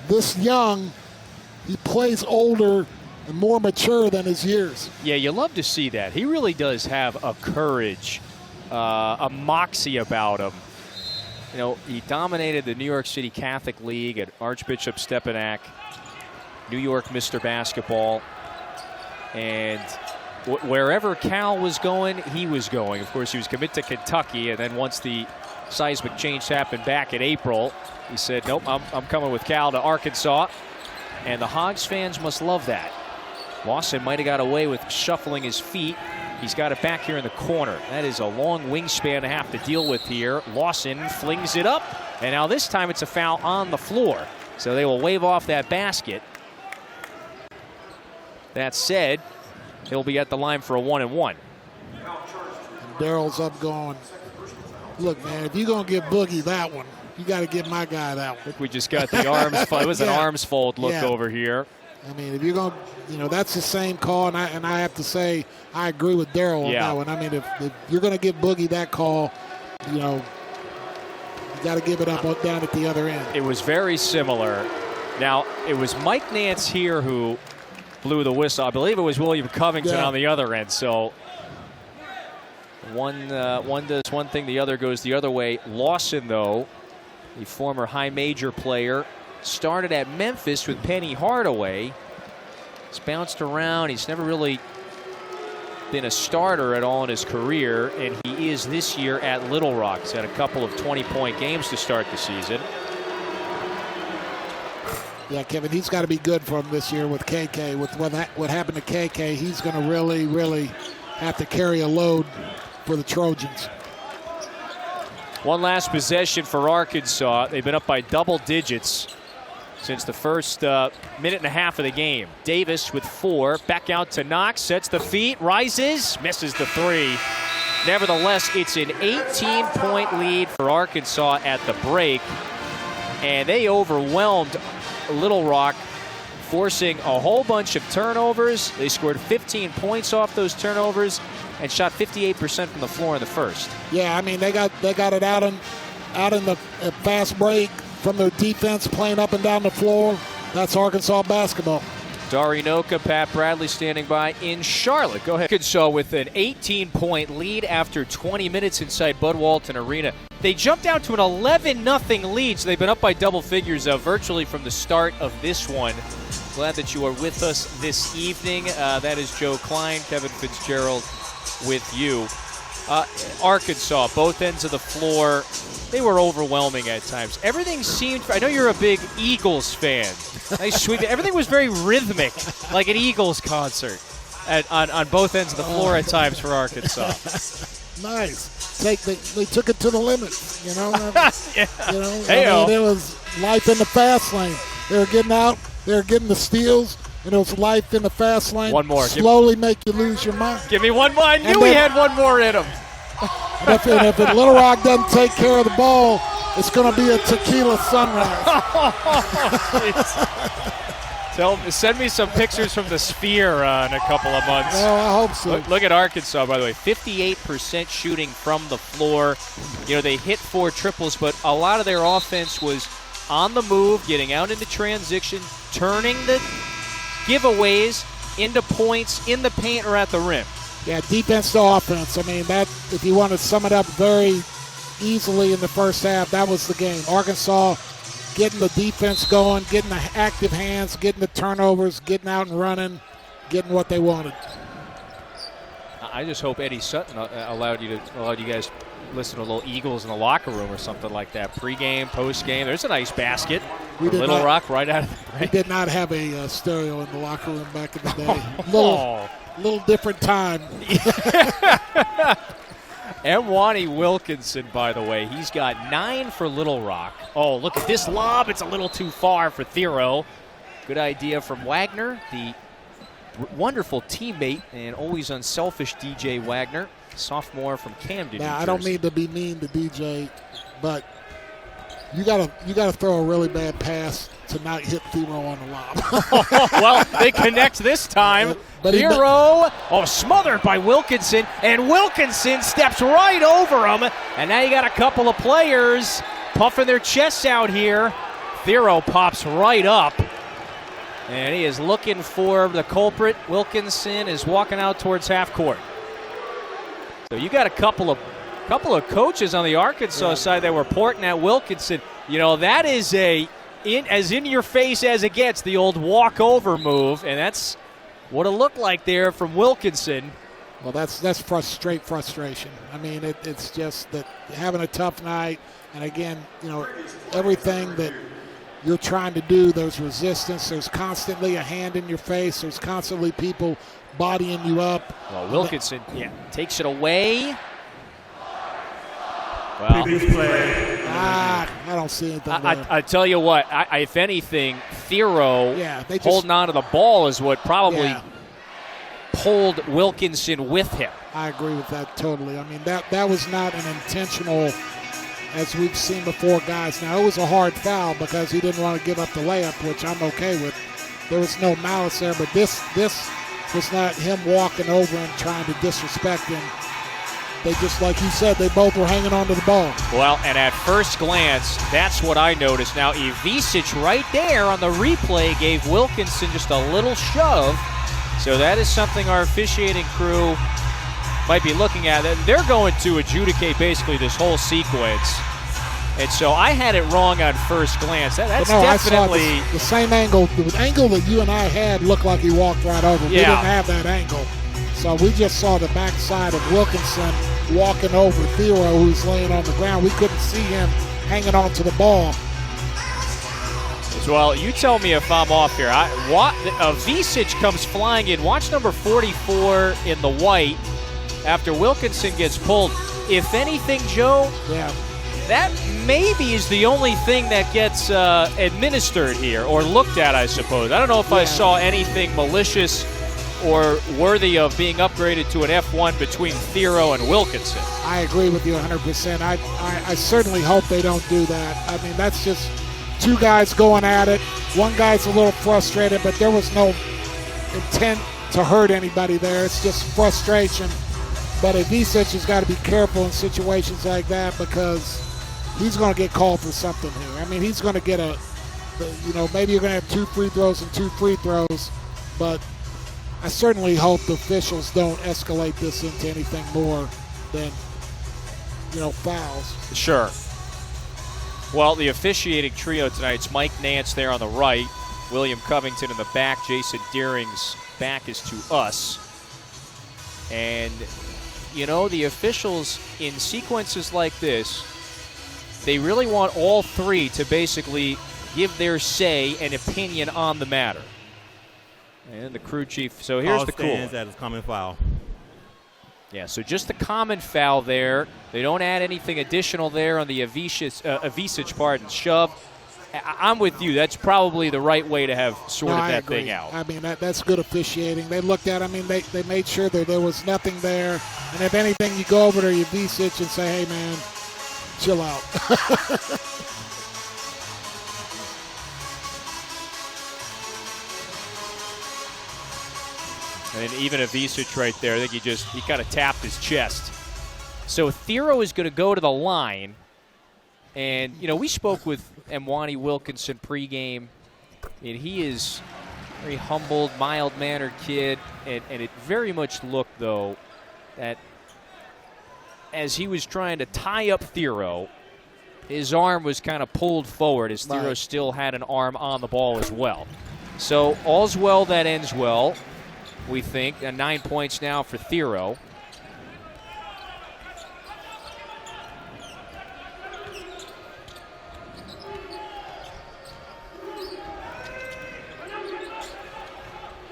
B: this young, he plays older and more mature than his years.
A: Yeah, you love to see that. He really does have a courage, a moxie about him. You know, he dominated the New York City Catholic League at Archbishop Stepinac, New York Mr. Basketball, and wherever Cal was going, he was going. Of course, he was committed to Kentucky, and then once the seismic change happened back in April, he said, nope, I'm coming with Cal to Arkansas. And the Hogs fans must love that. Lawson might have got away with shuffling his feet. He's got it back here in the corner. That is a long wingspan to have to deal with here. Lawson flings it up, and now this time it's a foul on the floor. So they will wave off that basket. That said, he'll be at the line for a 1-and-1.
B: And Daryl's up going, look, man, if you're going to give Boogie that one, you got to give my guy that one.
A: I think we just got the arms fold. It was an arms fold look over here.
B: I mean, if you're going to, that's the same call, and I have to say I agree with Daryl on that one. I mean, if you're going to give Boogie that call, you got to give it up down at the other end.
A: It was very similar. Now, it was Mike Nance here who blew the whistle. I believe it was William Covington on the other end. So one does one thing, the other goes the other way. Lawson, though, the former high major player, started at Memphis with Penny Hardaway. He's bounced around. He's never really been a starter at all in his career, and he is this year at Little Rock. He's had a couple of 20-point games to start the season.
B: Yeah, Kevin, he's got to be good for him this year with KK. With what happened to KK, he's going to really, really have to carry a load for the Trojans.
A: One last possession for Arkansas. They've been up by double digits since the first minute and a half of the game. Davis with 4. Back out to Knox. Sets the feet. Rises. Misses the 3. Nevertheless, it's an 18-point lead for Arkansas at the break. And they overwhelmed Little Rock, forcing a whole bunch of turnovers. They scored 15 points off those turnovers and shot 58% from the floor in the first.
B: Yeah, I mean, they got it out in the fast break from their defense, playing up and down the floor. That's Arkansas basketball.
A: Dari Noka, Pat Bradley standing by in Charlotte. Go ahead. Arkansas with an 18-point lead after 20 minutes inside Bud Walton Arena. They jumped out to an 11-0 lead, so they've been up by double figures virtually from the start of this one. Glad that you are with us this evening. That is Joe Klein, Kevin Fitzgerald with you. Arkansas, both ends of the floor, they were overwhelming at times. Everything seemed, I know you're a big Eagles fan. Nice sweep. Everything was very rhythmic, like an Eagles concert on both ends of the floor at times for Arkansas.
B: Nice. They took it to the limit,
A: Yeah.
B: I mean, it was life in the fast lane. They were getting out, they were getting the steals, and it was life in the fast lane.
A: One more.
B: Slowly make you lose your mind.
A: Give me one more. I knew he had one more in him.
B: And if Little Rock doesn't take care of the ball, it's going to be a tequila sunrise.
A: Send me some pictures from the Sphere in a couple of months.
B: Well, I hope so.
A: Look at Arkansas, by the way. 58% shooting from the floor. They hit 4 triples, but a lot of their offense was on the move, getting out into transition, turning the giveaways into points in the paint or at the rim.
B: Yeah, defense to offense. I mean, that, if you want to sum it up very easily in the first half, that was the game. Arkansas getting the defense going, getting the active hands, getting the turnovers, getting out and running, getting what they wanted.
A: I just hope Eddie Sutton allowed you guys to listen to a little Eagles in the locker room or something like that. Pre-game, post-game. There's a nice basket. Little Rock right out of the break.
B: We did not have a stereo in the locker room back in the day. Little different time.
A: Mwani Wilkinson, by the way, he's got 9 for Little Rock. Oh, look at this lob. It's a little too far for Thero. Good idea from Wagner, the wonderful teammate and always unselfish DJ Wagner, sophomore from Camden.
B: Now,
A: New
B: I don't
A: Jersey.
B: mean to be mean to DJ, but you gotta throw a really bad pass to not hit Thero on the lob.
A: Well, they connect this time.
B: But he-
A: Thero, smothered by Wilkinson, and Wilkinson steps right over him. And now you got a couple of players puffing their chests out here. Thero pops right up, and he is looking for the culprit. Wilkinson is walking out towards half court. So you got a couple of coaches on the Arkansas side that were reporting at Wilkinson. You know, that is as in your face as it gets, the old walkover move, and that's what it looked like there from Wilkinson.
B: Well, that's frustration. I mean, it's just that having a tough night, and again, you know, everything that you're trying to do, there's resistance. There's constantly a hand in your face. There's constantly people bodying you up.
A: Well, Wilkinson takes it away. Well,
B: I don't see anything there.
A: I tell you what, if anything, Thero
B: they just,
A: holding on to the ball is what probably
B: Yeah.
A: pulled Wilkinson with him.
B: I agree with that totally. I mean, that was not an intentional, as we've seen before, guys. Now, it was a hard foul because he didn't want to give up the layup, which I'm okay with. There was no malice there, but this was not him walking over and trying to disrespect him. They just, like you said, they both were hanging on to the ball.
A: Well, and at first glance, that's what I noticed. Now, Ivisic right there on the replay gave Wilkinson just a little shove. So that is something our officiating crew might be looking at. They're going to adjudicate basically this whole sequence. And so I had it wrong on first glance. That's definitely
B: I saw the same angle. The angle that you and I had looked like he walked right over. We didn't have that angle. So we just saw the backside of Wilkinson walking over Thero, who's laying on the ground. We couldn't see him hanging on to the ball.
A: Well, you tell me if I'm off here. Ivisic comes flying in. Watch number 44 in the white after Wilkinson gets pulled. If anything, Joe, that maybe is the only thing that gets administered here or looked at, I suppose. I don't know if I saw anything malicious or worthy of being upgraded to an F1 between Thero and Wilkinson.
B: I agree with you 100%. I certainly hope they don't do that. I mean, that's just two guys going at it. One guy's a little frustrated, but there was no intent to hurt anybody there. It's just frustration. But Ivisic has got to be careful in situations like that because he's going to get called for something here. I mean, he's going to get maybe you're going to have 2 free throws and 2 free throws, but I certainly hope the officials don't escalate this into anything more than, fouls.
A: Sure. Well, the officiating trio tonight's Mike Nance there on the right, William Covington in the back, Jason Deering's back is to us. And, the officials in sequences like this, they really want all three to basically give their say and opinion on the matter. And the crew chief, so here's the cool.
E: That is common foul.
A: Yeah, so just the common foul there. They don't add anything additional there on the Ivisic shove. I'm with you. That's probably the right way to have sorted that thing out.
B: I mean, that's good officiating. They looked at they made sure that there was nothing there. And if anything, you go over to Ivisic and say, hey, man, chill out.
A: And then even Ivisic right there, I think he kind of tapped his chest. So Thero is going to go to the line. And, we spoke with Mwani Wilkinson pregame. And he is a very humbled, mild-mannered kid. And it very much looked, though, that as he was trying to tie up Thero, his arm was kind of pulled forward as Thero still had an arm on the ball as well. So all's well that ends well, we think. 9 points now for Thero.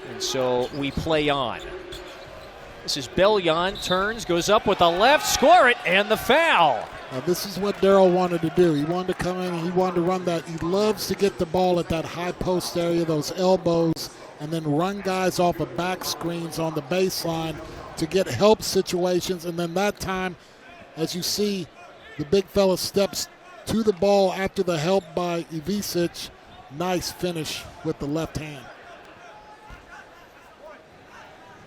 A: And so we play on. This is Bellion, turns, goes up with the left, score it, and the foul.
B: Now, this is what Darryl wanted to do. He wanted to come in and he wanted to run that. He loves to get the ball at that high post area, those elbows, and then run guys off of back screens on the baseline to get help situations. And then that time, as you see, the big fella steps to the ball after the help by Ivisic. Nice finish with the left hand.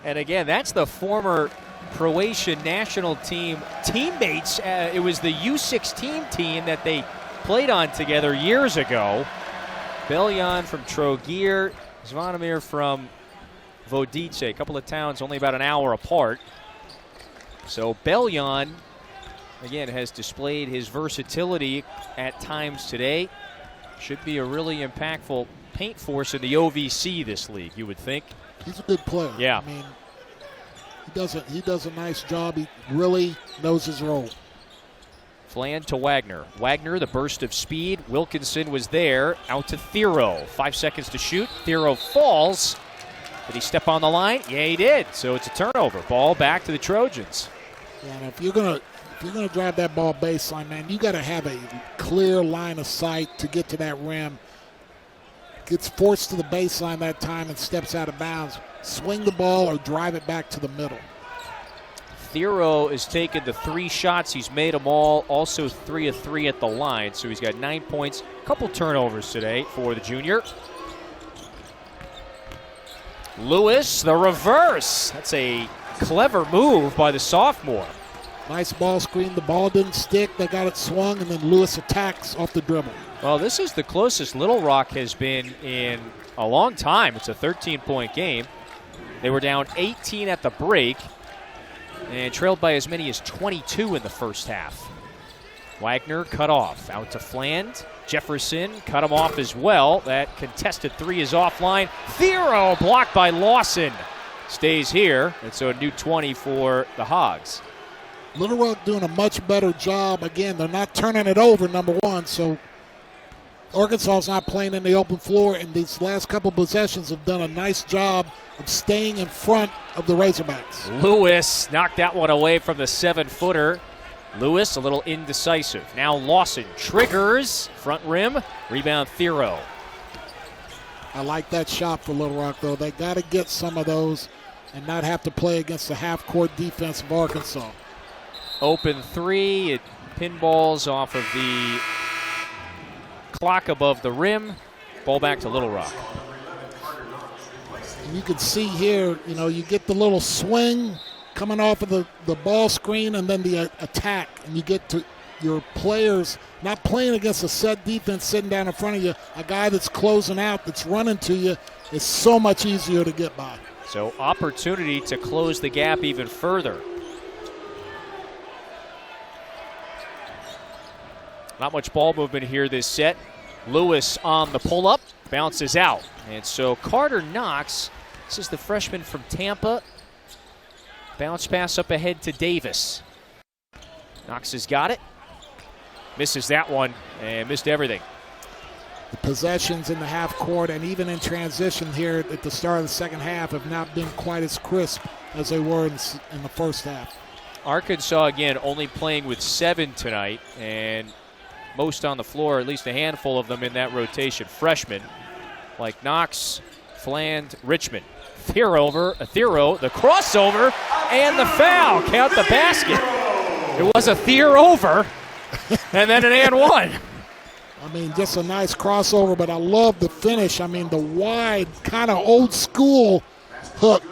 A: And again, that's the former Croatian national team teammates. It was the U16 team that they played on together years ago. Bellion from Trogir, Zvonimir from Vodice, a couple of towns only about an hour apart. So Bellion, again, has displayed his versatility at times today. Should be a really impactful paint force in the OVC this league, you would think.
B: He's a good player.
A: Yeah.
B: I mean, he does a nice job. He really knows his role.
A: Flan to Wagner. Wagner, the burst of speed. Wilkinson was there. Out to Thero. 5 seconds to shoot. Thero falls. Did he step on the line? Yeah, he did. So it's a turnover. Ball back to the Trojans.
B: Yeah, and if you're gonna drive that ball baseline, man, you got to have a clear line of sight to get to that rim. Gets forced to the baseline that time and steps out of bounds. Swing the ball or drive it back to the middle.
A: Thero has taken the 3 shots. He's made them all. Also 3 of 3 at the line. So he's got 9 points. A couple turnovers today for the junior. Lewis, the reverse. That's a clever move by the sophomore.
B: Nice ball screen. The ball didn't stick. They got it swung, and then Lewis attacks off the dribble.
A: Well, this is the closest Little Rock has been in a long time. It's a 13-point game. They were down 18 at the break and trailed by as many as 22 in the first half. Wagner cut off. Out to Fland. Jefferson cut him off as well. That contested 3 is offline. Thero blocked by Lawson. Stays here. And so a new 20 for the Hogs.
B: Little Rock doing a much better job. Again, they're not turning it over, number one, so Arkansas is not playing in the open floor, and these last couple possessions have done a nice job of staying in front of the Razorbacks.
A: Lewis knocked that one away from the 7-footer. Lewis a little indecisive. Now Lawson triggers, front rim, rebound Thero.
B: I like that shot for Little Rock, though. They got to get some of those and not have to play against the half-court defense of Arkansas.
A: Open 3, it pinballs off of the clock above the rim. Ball back to Little Rock.
B: And you can see here, you get the little swing coming off of the ball screen and then the attack. And you get to your players not playing against a set defense sitting down in front of you. A guy that's closing out, that's running to you, is so much easier to get by.
A: So opportunity to close the gap even further. Not much ball movement here this set. Lewis on the pull-up, bounces out. And so Carter Knox, this is the freshman from Tampa. Bounce pass up ahead to Davis. Knox has got it. Misses that one and missed everything.
B: The possessions in the half court and even in transition here at the start of the second half have not been quite as crisp as they were in the first half.
A: Arkansas, again, only playing with 7 tonight, and most on the floor, at least a handful of them in that rotation. Freshmen like Knox, Fland, Richmond. Thero, the crossover, and the foul. Count the basket. It was a Thero, and then an and one.
B: I mean, just a nice crossover, but I love the finish. I mean, the wide, kind of old school hook.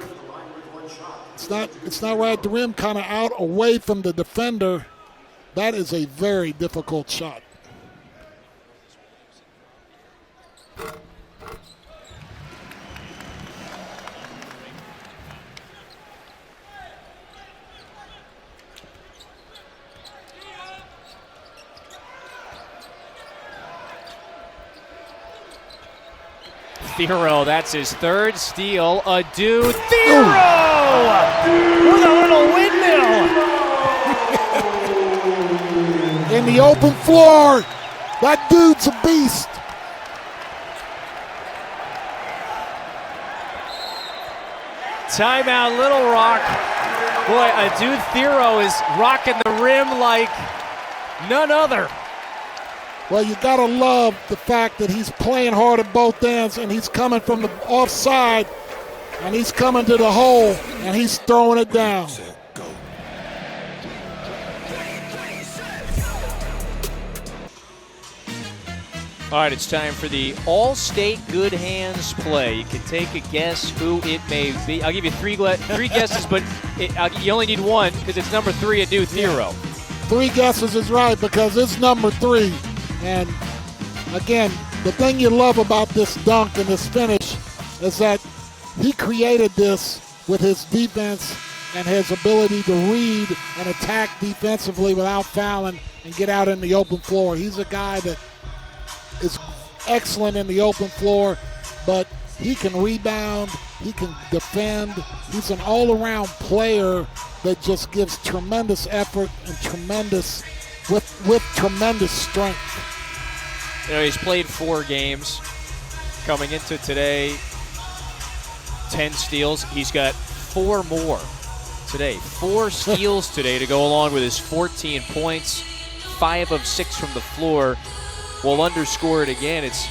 B: It's not right at the rim, kind of out away from the defender. That is a very difficult shot.
A: Thero, that's his 3rd steal. Adu, Thero! With a little windmill.
B: In the open floor, that dude's a beast.
A: Timeout, Little Rock. Boy, Adu Thero is rocking the rim like none other.
B: Well, you got to love the fact that he's playing hard at both ends, and he's coming from the offside, and he's coming to the hole, and he's throwing it down.
A: All right, it's time for the All-State Good Hands play. You can take a guess who it may be. I'll give you three guesses, but you only need one because it's number 3, Adu Thero.
B: 3 guesses is right because it's number 3. And again, the thing you love about this dunk and this finish is that he created this with his defense and his ability to read and attack defensively without fouling and get out in the open floor. He's a guy that is excellent in the open floor, but he can rebound, he can defend. He's an all-around player that just gives tremendous effort and tremendous strength.
A: You know, he's played 4 games. Coming into today, 10 steals. He's got 4 more today. 4 steals today to go along with his 14 points. 5 of 6 from the floor. We'll underscore it again. It's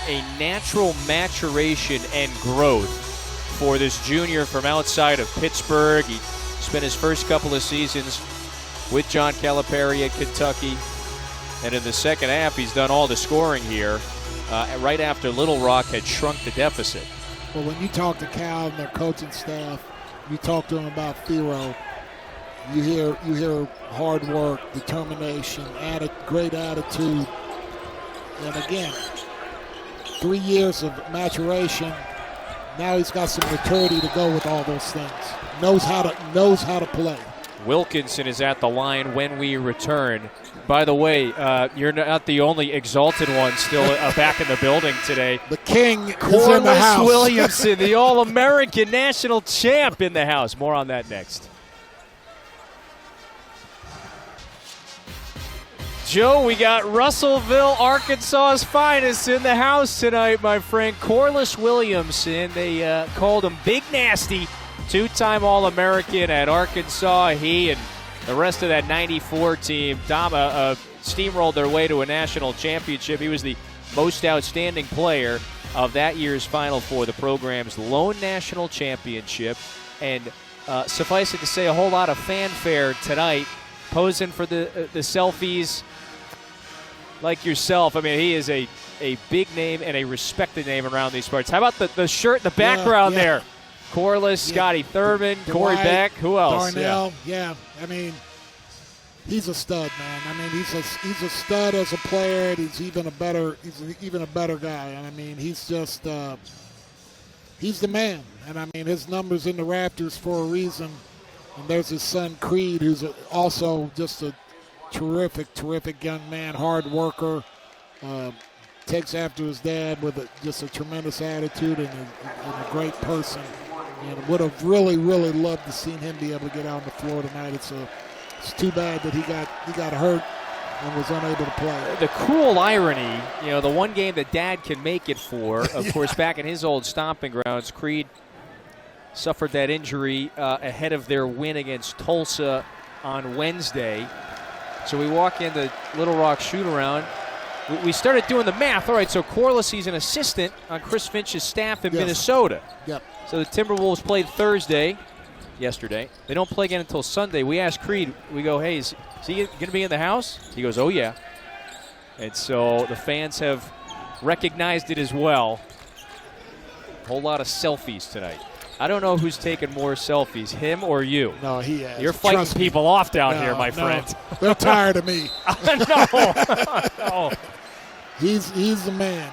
A: a natural maturation and growth for this junior from outside of Pittsburgh. He spent his first couple of seasons with John Calipari at Kentucky. And in the second half, he's done all the scoring here right after Little Rock had shrunk the deficit.
B: Well, when you talk to Cal and their coaching staff, you talk to them about Thero, you hear hard work, determination, great attitude. And again, 3 years of maturation. Now he's got some maturity to go with all those things. Knows how to play.
A: Wilkinson is at the line when we return. By the way, you're not the only exalted one still back in the building today.
B: The king is in the house.
A: Corliss Williamson, the All-American national champ, in the house. More on that next. Joe, we got Russellville, Arkansas's finest in the house tonight, my friend. Corliss Williamson, they called him Big Nasty, 2-time All-American at Arkansas. He and the rest of that 94 team steamrolled their way to a national championship. He was the most outstanding player of that year's Final Four, the program's lone national championship. And suffice it to say, a whole lot of fanfare tonight, posing for the selfies like yourself. I mean, he is a big name and a respected name around these parts. How about the shirt in the background there? Corliss, Scotty Thurman, Corey Beck, who else?
B: Darnell, I mean, he's a stud, man. I mean, he's a stud as a player, and he's even a better guy. And I mean, he's just he's the man. And I mean, his numbers in the rafters for a reason. And there's his son Creed, who's also just a terrific young man, hard worker. Takes after his dad with just a tremendous attitude and a great person. And would have really loved to see him be able to get out on the floor tonight. It's too bad that he got hurt and was unable to play.
A: The cruel irony, the one game that Dad can make it for, of course, back in his old stomping grounds, Creed suffered that injury ahead of their win against Tulsa on Wednesday. So we walk into Little Rock shoot-around. We started doing the math. All right, so Corliss, he's an assistant on Chris Finch's staff in Minnesota.
B: Yep.
A: So the Timberwolves played yesterday. They don't play again until Sunday. We asked Creed, we go, hey, is he going to be in the house? He goes, oh, yeah. And so the fans have recognized it as well. A whole lot of selfies tonight. I don't know who's taking more selfies, him or you.
B: No, he has.
A: You're fighting people off down here, my friend.
B: They're tired of me.
A: No.
B: He's the man.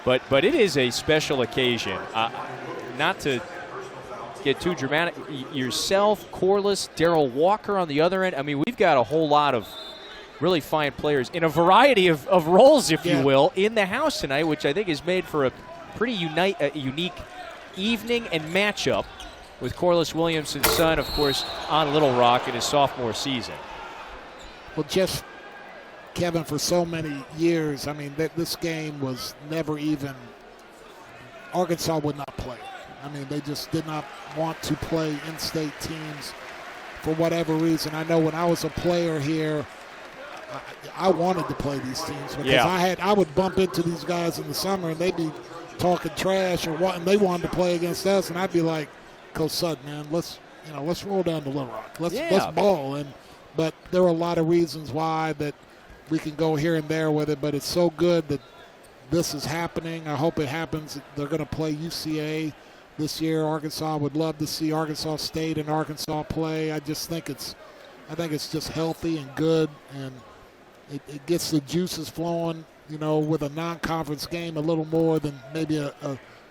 A: But it is a special occasion. Not to get too dramatic, yourself, Corliss, Darrell Walker on the other end. I mean, we've got a whole lot of really fine players in a variety of roles, if you will, in the house tonight, which I think is made for a pretty unique evening and matchup with Corliss Williamson's son, of course, on Little Rock in his sophomore season.
B: Well, just Kevin, for so many years, I mean, this game was never even. Arkansas would not play. I mean, they just did not want to play in-state teams for whatever reason. I know when I was a player here, I wanted to play these teams because I would bump into these guys in the summer and they'd be talking trash or what, and they wanted to play against us, and I'd be like, Coach Sutton, man, let's roll down to Little Rock. Let's ball. But there are a lot of reasons why that we can go here and there with it, but it's so good that this is happening. I hope it happens. They're going to play UCA this year. Arkansas would love to see Arkansas State and Arkansas play. I think it's just healthy and good, and it gets the juices flowing, with a non-conference game a little more than maybe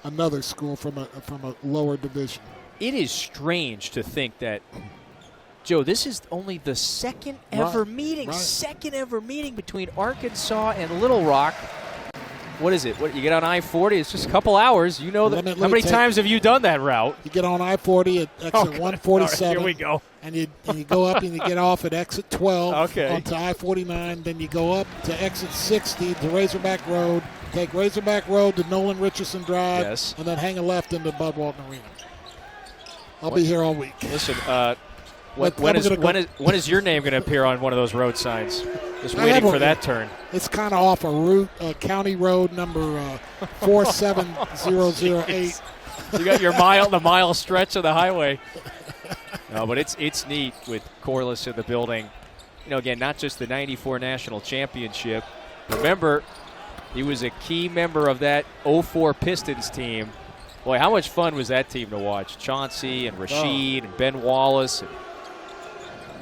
B: another school from a lower division.
A: It is strange to think that, Joe, this is only the second ever meeting between Arkansas and Little Rock. What is it? You get on I-40, it's just a couple hours. How many times have you done that route?
B: You get on I-40 at exit 147.
A: Right, here we go.
B: And you go up and you get off at exit 12
A: okay.
B: onto I-49. Then you go up to exit 60 to Razorback Road, take Razorback Road to Nolan Richardson Drive, and then hang a left into Bud Walton Arena. I'll be here all week.
A: Listen, when is your name going to appear on one of those road signs? Just waiting for that turn.
B: It's kind of off a county road number 47008.
A: You got the mile stretch of the highway. No, but it's neat with Corliss in the building. Again, not just the '94 national championship. Remember, he was a key member of that '04 Pistons team. Boy, how much fun was that team to watch? Chauncey and Rasheed and Ben Wallace and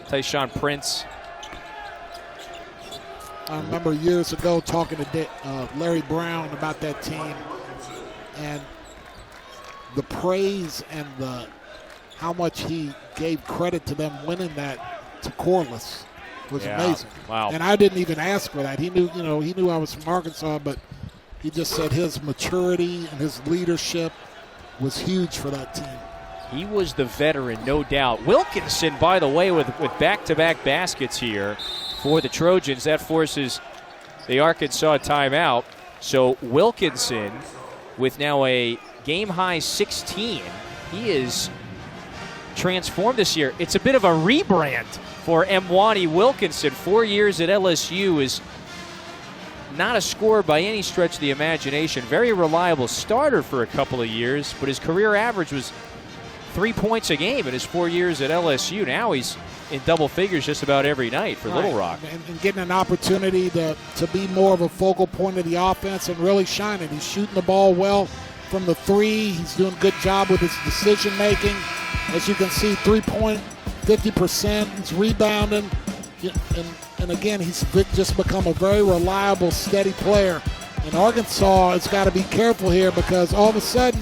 A: Tayshaun Prince.
B: I remember years ago talking to Larry Brown about that team, and the praise and how much he gave credit to them winning that to Corliss was amazing.
A: Wow!
B: And I didn't even ask for that. He knew, he knew I was from Arkansas, but he just said his maturity and his leadership was huge for that team.
A: He was the veteran, no doubt. Wilkinson, by the way, with back-to-back baskets here for the Trojans. That forces the Arkansas timeout. So Wilkinson, with now a game-high 16, he is transformed this year. It's a bit of a rebrand for Mwani Wilkinson. 4 years at LSU, is not a scorer by any stretch of the imagination. Very reliable starter for a couple of years, but his career average was 3 points a game in his 4 years at LSU. Now he's in double figures just about every night for Little Rock.
B: And getting an opportunity to be more of a focal point of the offense and really shining. He's shooting the ball well from the three. He's doing a good job with his decision making. As you can see, 3-point, 50%. He's rebounding. And again, he's just become a very reliable, steady player. And Arkansas has got to be careful here because all of a sudden,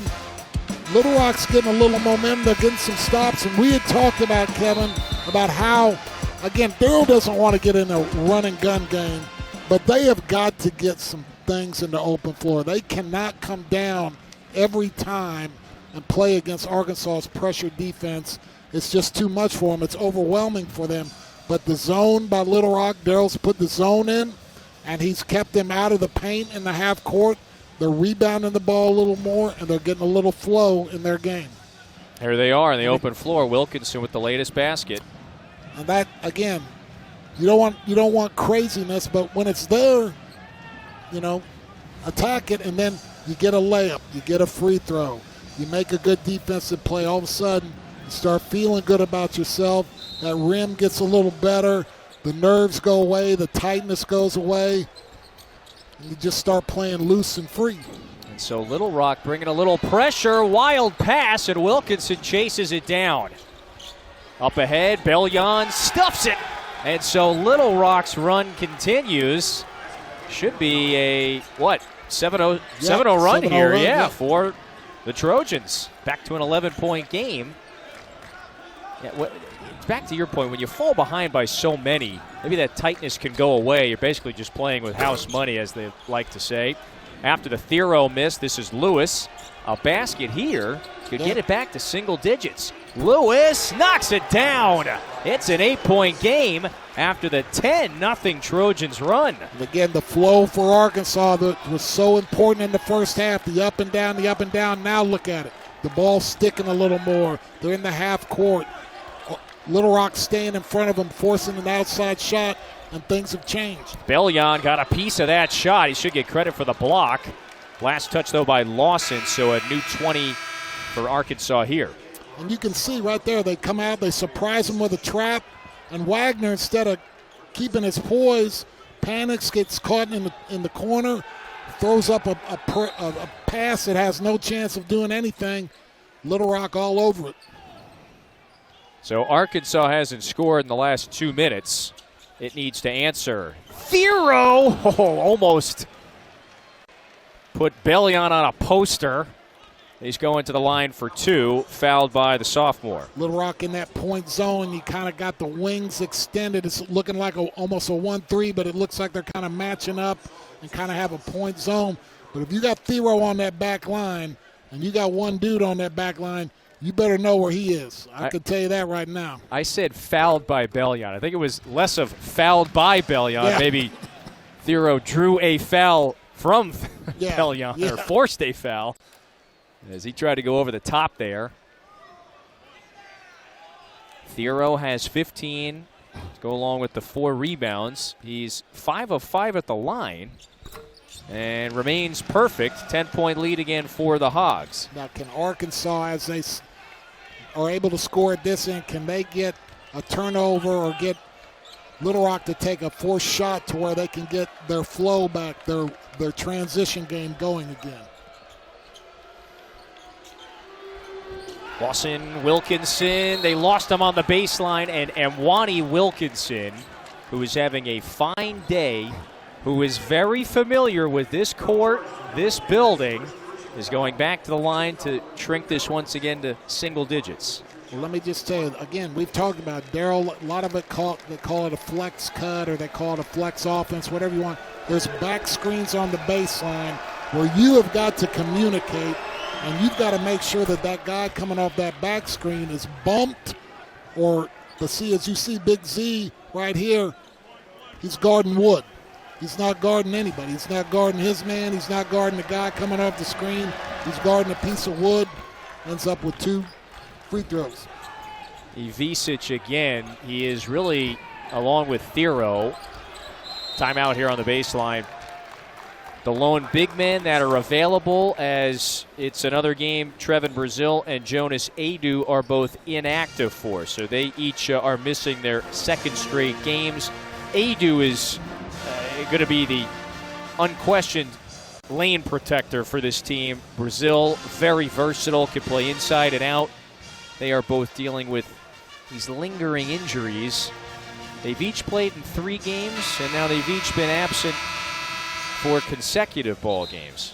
B: Little Rock's getting a little momentum. They're getting some stops. And we had talked about, Kevin, about how, again, Darryl doesn't want to get in a run-and-gun game, but they have got to get some things in the open floor. They cannot come down every time and play against Arkansas's pressure defense. It's just too much for them. It's overwhelming for them. But the zone by Little Rock, Darryl's put the zone in, and he's kept them out of the paint in the half court. They're rebounding the ball a little more, and they're getting a little flow in their game.
A: Here they are in the open floor. Wilkinson with the latest basket.
B: And that, again, you don't want craziness, but when it's there, attack it, and then you get a layup, you get a free throw, you make a good defensive play. All of a sudden, you start feeling good about yourself. That rim gets a little better. The nerves go away. The tightness goes away. And you just start playing loose and free.
A: And so Little Rock bringing a little pressure. Wild pass, and Wilkinson chases it down. Up ahead, Bellion stuffs it. And so Little Rock's run continues. Should be a, 7-0 run here,
B: run,
A: for the Trojans. Back to an 11-point game. Back to your point, when you fall behind by so many, maybe that tightness can go away. You're basically just playing with house money, as they like to say. After the Thero miss, this is Lewis. A basket here could get it back to single digits. Lewis knocks it down. It's an 8-point game after the 10-0 Trojans run.
B: And again, the flow for Arkansas that was so important in the first half, the up and down. Now look at it. The ball's sticking a little more. They're in the half court. Little Rock staying in front of them, forcing an outside shot, and things have changed.
A: Bellion got a piece of that shot. He should get credit for the block. Last touch, though, by Lawson, so a new 20 for Arkansas here.
B: And you can see right there, they come out, they surprise him with a trap, and Wagner, instead of keeping his poise, panics, gets caught in the corner, throws up a pass that has no chance of doing anything. Little Rock all over it.
A: So Arkansas hasn't scored in the last 2 minutes. It needs to answer. Thiero! Oh, almost put Bellion on a poster. He's going to the line for 2, fouled by the sophomore.
B: Little Rock in that point zone, you kind of got the wings extended. It's looking like almost a 1-3, but it looks like they're kind of matching up and kind of have a point zone. But if you got Thiero on that back line and you got one dude on that back line, you better know where he is. I can tell you that right now.
A: I said fouled by Bellion. I think it was less of fouled by Bellion.
B: Yeah.
A: Maybe Thiero drew a foul from Bellion,
B: Yeah.
A: or forced a foul as he tried to go over the top there. Thiero has 15 to go along with the 4 rebounds. He's 5 of 5 at the line and remains perfect. 10-point lead again for the Hogs.
B: Now, can Arkansas, as they are able to score at this end, can they get a turnover or get Little Rock to take a forced shot to where they can get their flow back, their transition game going again?
A: Lawson, Wilkinson, they lost him on the baseline, and Mwani Wilkinson, who is having a fine day, who is very familiar with this court, this building, is going back to the line to shrink this once again to single digits.
B: Well, let me just tell you, again, we've talked about Darrell, a lot of it they call it a flex cut or they call it a flex offense, whatever you want. There's back screens on the baseline where you have got to communicate, and you've got to make sure that that guy coming off that back screen is bumped, or as you see Big Z right here, he's guarding Wood. He's not guarding anybody. He's not guarding his man. He's not guarding the guy coming off the screen. He's guarding a piece of wood. Ends up with 2 free throws.
A: Ivisic again. He is really, along with Thiero, timeout here on the baseline, the lone big men that are available, as it's another game Trevin Brazile and Jonas Aidoo are both inactive for. So they each are missing their second straight games. Aidoo is going to be the unquestioned lane protector for this team. Brazile, very versatile, can play inside and out. They are both dealing with these lingering injuries. They've each played in 3 games, and now they've each been absent for consecutive ball games.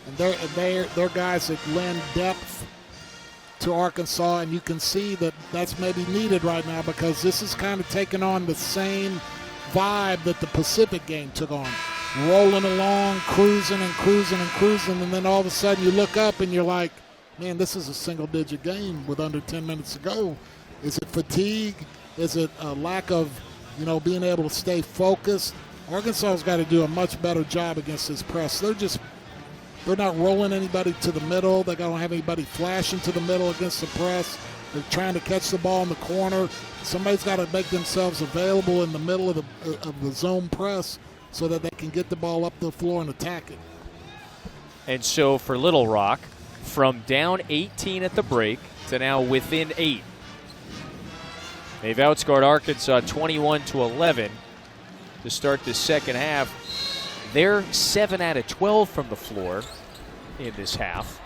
B: And they're guys that lend depth to Arkansas, and you can see that that's maybe needed right now because this is kind of taking on the same vibe that the Pacific game took on. Rolling along, cruising and cruising and cruising, and then all of a sudden you look up and you're like, man, this is a single-digit game with under 10 minutes to go. Is it fatigue? Is it a lack of, being able to stay focused? Arkansas's got to do a much better job against this press. They're not rolling anybody to the middle. They don't have anybody flashing to the middle against the press. They're trying to catch the ball in the corner. Somebody's got to make themselves available in the middle of the zone press so that they can get the ball up the floor and attack it.
A: And so for Little Rock, from down 18 at the break to now within 8. They've outscored Arkansas 21-11 to start the second half. They're 7 out of 12 from the floor in this half.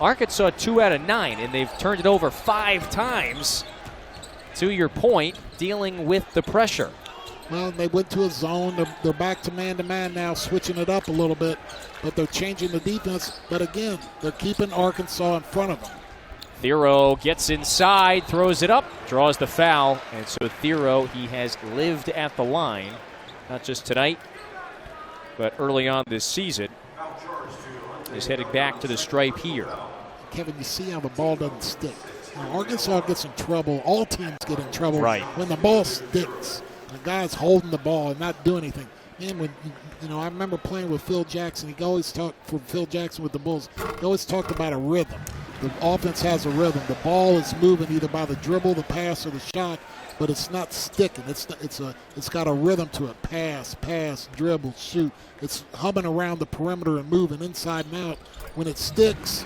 A: Arkansas 2 out of 9, and they've turned it over 5 times. To your point, dealing with the pressure.
B: Well, they went to a zone. They're back to man-to-man now, switching it up a little bit, but they're changing the defense. But again, they're keeping Arkansas in front of them.
A: Thiero gets inside, throws it up, draws the foul, and so Thiero, he has lived at the line, not just tonight, but early on this season, is heading back to the stripe here.
B: Kevin, you see how the ball doesn't stick. Arkansas gets in trouble. All teams get in trouble when the ball sticks. The guy's holding the ball and not doing anything. Man, I remember playing with Phil Jackson. He always talked for Phil Jackson with the Bulls. He always talked about a rhythm. The offense has a rhythm. The ball is moving either by the dribble, the pass, or the shot, but it's not sticking. It's got a rhythm to it. Pass, dribble, shoot. It's humming around the perimeter and moving inside and out. When it sticks,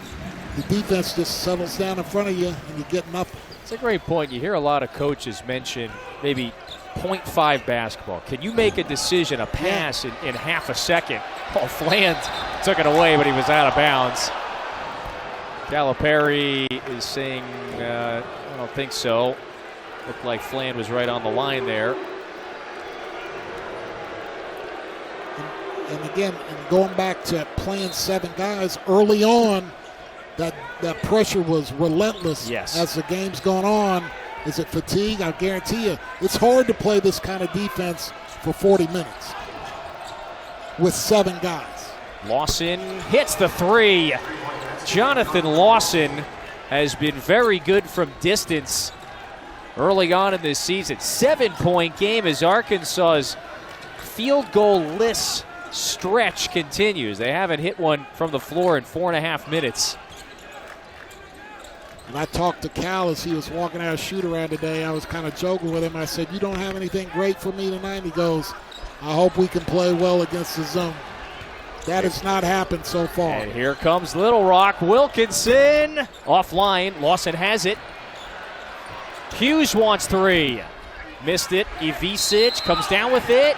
B: the defense just settles down in front of you and you get nothing.
A: It's a great point. You hear a lot of coaches mention maybe 0.5 basketball. Can you make a decision, a pass in half a second? Oh, Fland took it away, but he was out of bounds. Calipari is saying, I don't think so. Looked like Fland was right on the line there.
B: And again, going back to playing 7 guys early on, that pressure was relentless.
A: Yes.
B: As the game's gone on. Is it fatigue? I guarantee you, it's hard to play this kind of defense for 40 minutes with 7 guys.
A: Lawson hits the 3. Jonathan Lawson has been very good from distance early on in this season. 7-point game as Arkansas's field goal-less stretch continues. They haven't hit one from the floor in 4.5 minutes.
B: And I talked to Cal as he was walking out of shoot-around today. I was kind of joking with him. I said, you don't have anything great for me tonight? He goes, I hope we can play well against the zone. That has not happened so far.
A: And here comes Little Rock. Wilkinson offline. Lawson has it. Hughes wants 3. Missed it. Ivisic comes down with it.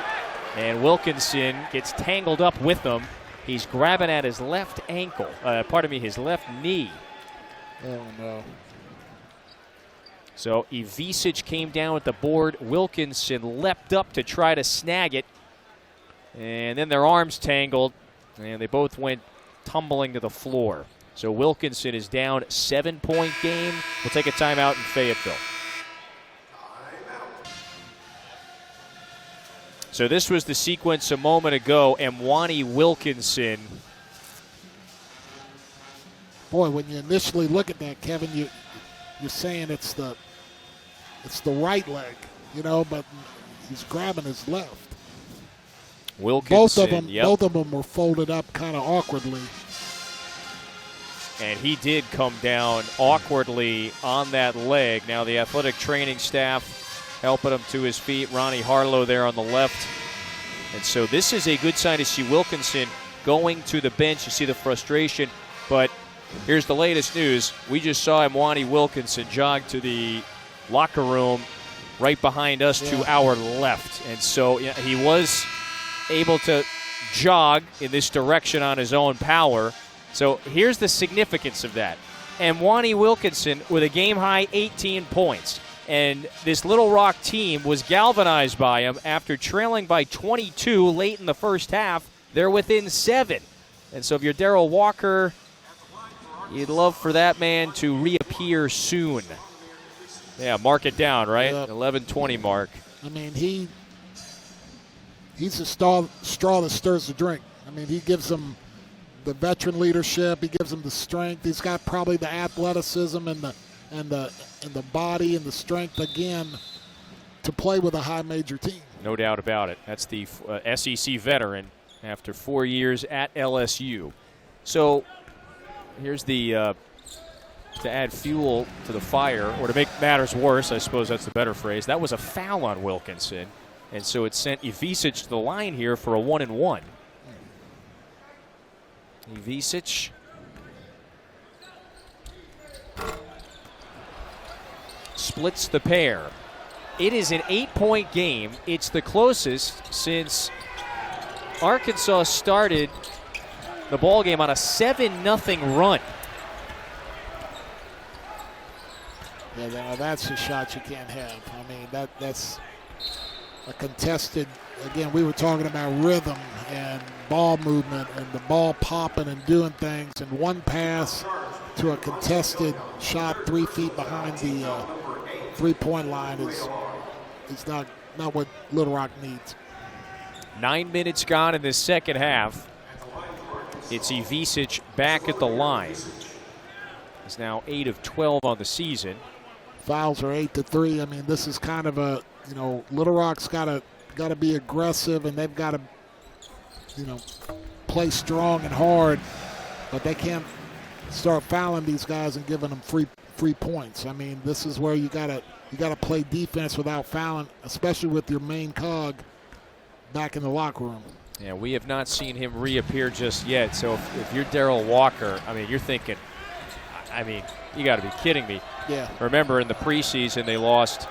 A: And Wilkinson gets tangled up with them. He's grabbing at his left ankle. His left knee.
B: Oh, no.
A: So Ivisic came down with the board. Wilkinson leapt up to try to snag it. And then their arms tangled. And they both went tumbling to the floor. So Wilkinson is down. 7-point game. We'll take a timeout in Fayetteville. So this was the sequence a moment ago. Mwani Wilkinson.
B: Boy, when you initially look at that, Kevin, you're saying it's the right leg, but he's grabbing his left.
A: Wilkinson,
B: both of them were folded up kind of awkwardly.
A: And he did come down awkwardly on that leg. Now the athletic training staff helping him to his feet. Ronnie Harlow there on the left. And so this is a good sign to see Wilkinson going to the bench. You see the frustration. But here's the latest news. We just saw Mwani Wilkinson jog to the locker room right behind us to our left. And so he was able to jog in this direction on his own power. So here's the significance of that. Mwani Wilkinson with a game-high 18 points. And this Little Rock team was galvanized by him after trailing by 22 late in the first half. They're within 7. And so if you're Darrell Walker, you'd love for that man to reappear soon. Yeah, mark it down, right?
B: Yep.
A: 11:20 mark.
B: I mean, he's the straw that stirs the drink. I mean, he gives them the veteran leadership. He gives them the strength. He's got probably the athleticism and the body and the strength again to play with a high major team.
A: No doubt about it. That's the SEC veteran after 4 years at LSU. So here's the to add fuel to the fire, or to make matters worse, I suppose that's the better phrase. That was a foul on Wilkinson, and so it sent Ivisic to the line here for a 1-and-1. Ivisic splits the pair. It is an 8-point game. It's the closest since Arkansas started the ball game on a 7-0 run.
B: Yeah, that's a shot you can't have. I mean, that's a contested. Again, we were talking about rhythm and ball movement and the ball popping and doing things. And one pass to a contested shot 3 feet behind the 3-point line is not what Little Rock needs.
A: 9 minutes gone in the second half. It's Ivisic back at the line. He's now 8 of 12 on the season.
B: Fouls are 8-3. I mean, this is kind of a, Little Rock's got to be aggressive, and they've got to, play strong and hard, but they can't start fouling these guys and giving them free points. I mean, this is where you gotta play defense without fouling, especially with your main cog back in the locker room.
A: Yeah, we have not seen him reappear just yet. So if you're Darrell Walker, I mean, you're thinking, I mean, you got to be kidding me.
B: Yeah.
A: Remember, in the preseason, they lost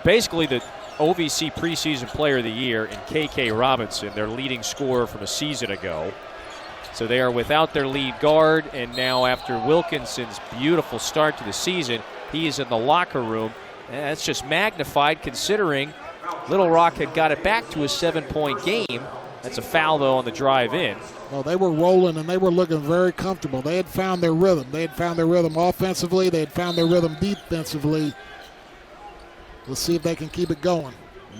A: basically the OVC preseason player of the year in K.K. Robinson, their leading scorer from a season ago. So they are without their lead guard, and now after Wilkinson's beautiful start to the season, he is in the locker room. And that's just magnified considering Little Rock had got it back to a 7-point game. That's a foul, though, on the drive in.
B: Well, they were rolling, and they were looking very comfortable. They had found their rhythm. They had found their rhythm offensively. They had found their rhythm defensively. Let's see if they can keep it going.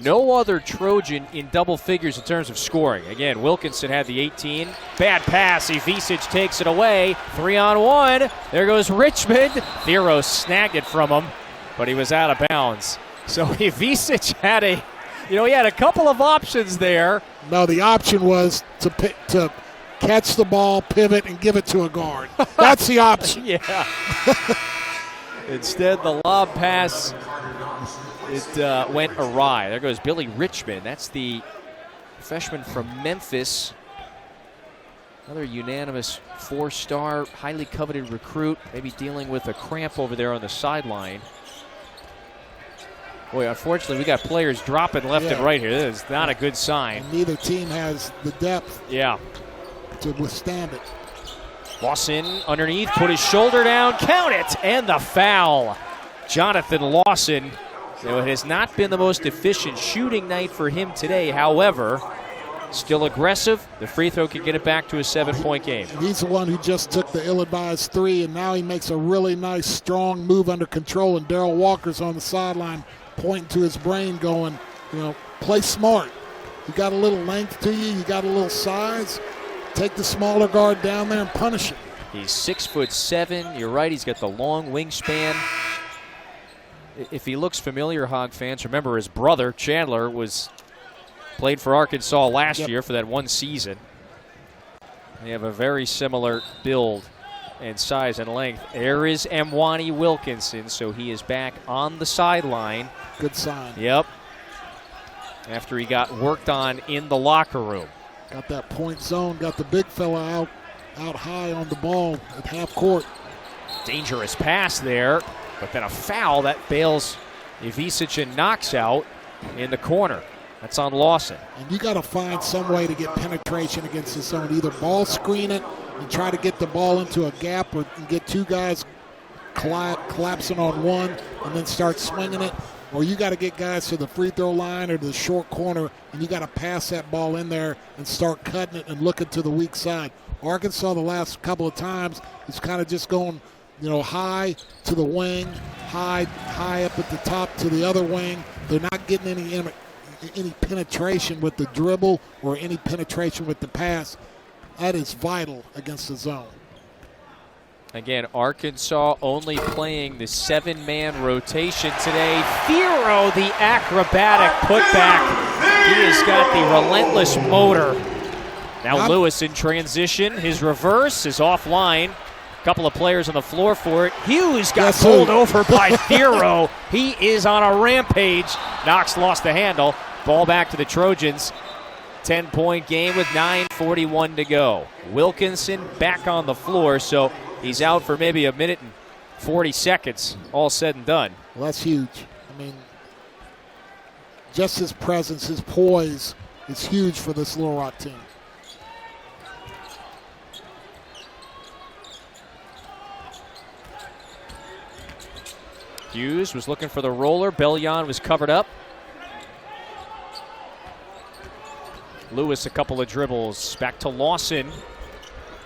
A: No other Trojan in double figures in terms of scoring. Again, Wilkinson had the 18. Bad pass. Ivisic takes it away. 3-on-1. There goes Richmond. Thero snagged it from him, but he was out of bounds. So Ivisic had he had a couple of options there.
B: No, the option was to catch the ball, pivot, and give it to a guard. That's the option.
A: Yeah. Instead, the lob pass, it went awry. There goes Billy Richmond. That's the freshman from Memphis. Another unanimous 4-star, highly coveted recruit, maybe dealing with a cramp over there on the sideline. Boy, unfortunately, we got players dropping left and right here. This is not a good sign.
B: And neither team has the depth to withstand it.
A: Lawson underneath, put his shoulder down, count it, and the foul. Jonathan Lawson. It has not been the most efficient shooting night for him today. However, still aggressive. The free throw can get it back to a 7-point game.
B: He's the one who just took the ill-advised 3, and now he makes a really nice, strong move under control, and Darrell Walker's on the sideline pointing to his brain going, play smart. You got a little length to you. You got a little size. Take the smaller guard down there and punish him.
A: He's 6'7". You're right. He's got the long wingspan. If he looks familiar, Hog fans, remember his brother, Chandler, played for Arkansas last year for that one season. They have a very similar build and size and length. There is Mwani Wilkinson, so he is back on the sideline.
B: Good sign.
A: Yep. After he got worked on in the locker room.
B: Got that point zone, got the big fella out high on the ball at half court.
A: Dangerous pass there, but then a foul that bails Ivisic and Knox out in the corner. That's on Lawson.
B: And you got to find some way to get penetration against the zone. Either ball screen it and try to get the ball into a gap, or get two guys collapsing on one and then start swinging it. Or you got to get guys to the free throw line or to the short corner, and you got to pass that ball in there and start cutting it and looking to the weak side. Arkansas the last couple of times is kind of just going, high to the wing, high up at the top to the other wing. They're not getting any penetration with the dribble or any penetration with the pass. That is vital against the zone.
A: Again, Arkansas only playing the 7-man rotation today. Thero, the acrobatic putback. He has got the relentless motor. Now Lewis in transition. His reverse is offline. A couple of players on the floor for it. Hughes got pulled over by Thero. He is on a rampage. Knox lost the handle. Ball back to the Trojans. 10-point game with 9:41 to go. Wilkinson back on the floor, so he's out for maybe a minute and 40 seconds, all said and done.
B: Well, that's huge. I mean, just his presence, his poise is huge for this Little Rock team.
A: Hughes was looking for the roller. Bellion was covered up. Lewis a couple of dribbles. Back to Lawson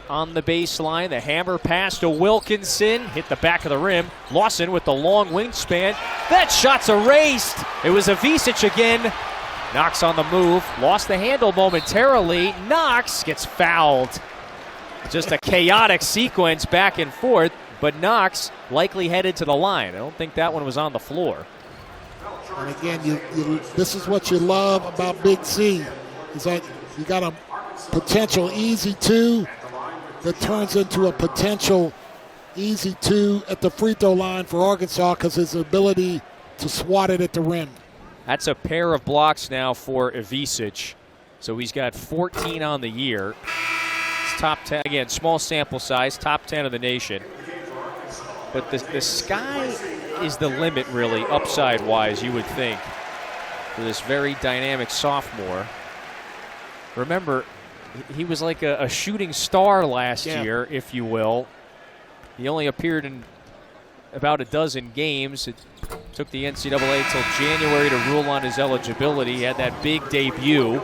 A: on the baseline. The hammer pass to Wilkinson. Hit the back of the rim. Lawson with the long wingspan. That shot's erased. It was Ivisic again. Knox on the move. Lost the handle momentarily. Knox gets fouled. Just a chaotic sequence back and forth. But Knox likely headed to the line. I don't think that one was on the floor.
B: And again, this is what you love about Big C. It's like you got a potential easy 2, that turns into a potential easy 2 at the free throw line for Arkansas because his ability to swat it at the rim.
A: That's a pair of blocks now for Ivisic. So he's got 14 on the year. It's top 10, again, small sample size, top 10 of the nation. But the sky is the limit, really, upside-wise, you would think, for this very dynamic sophomore. Remember, he was like a shooting star last year, if you will. He only appeared in about a dozen games. It took the NCAA until January to rule on his eligibility. He had that big debut.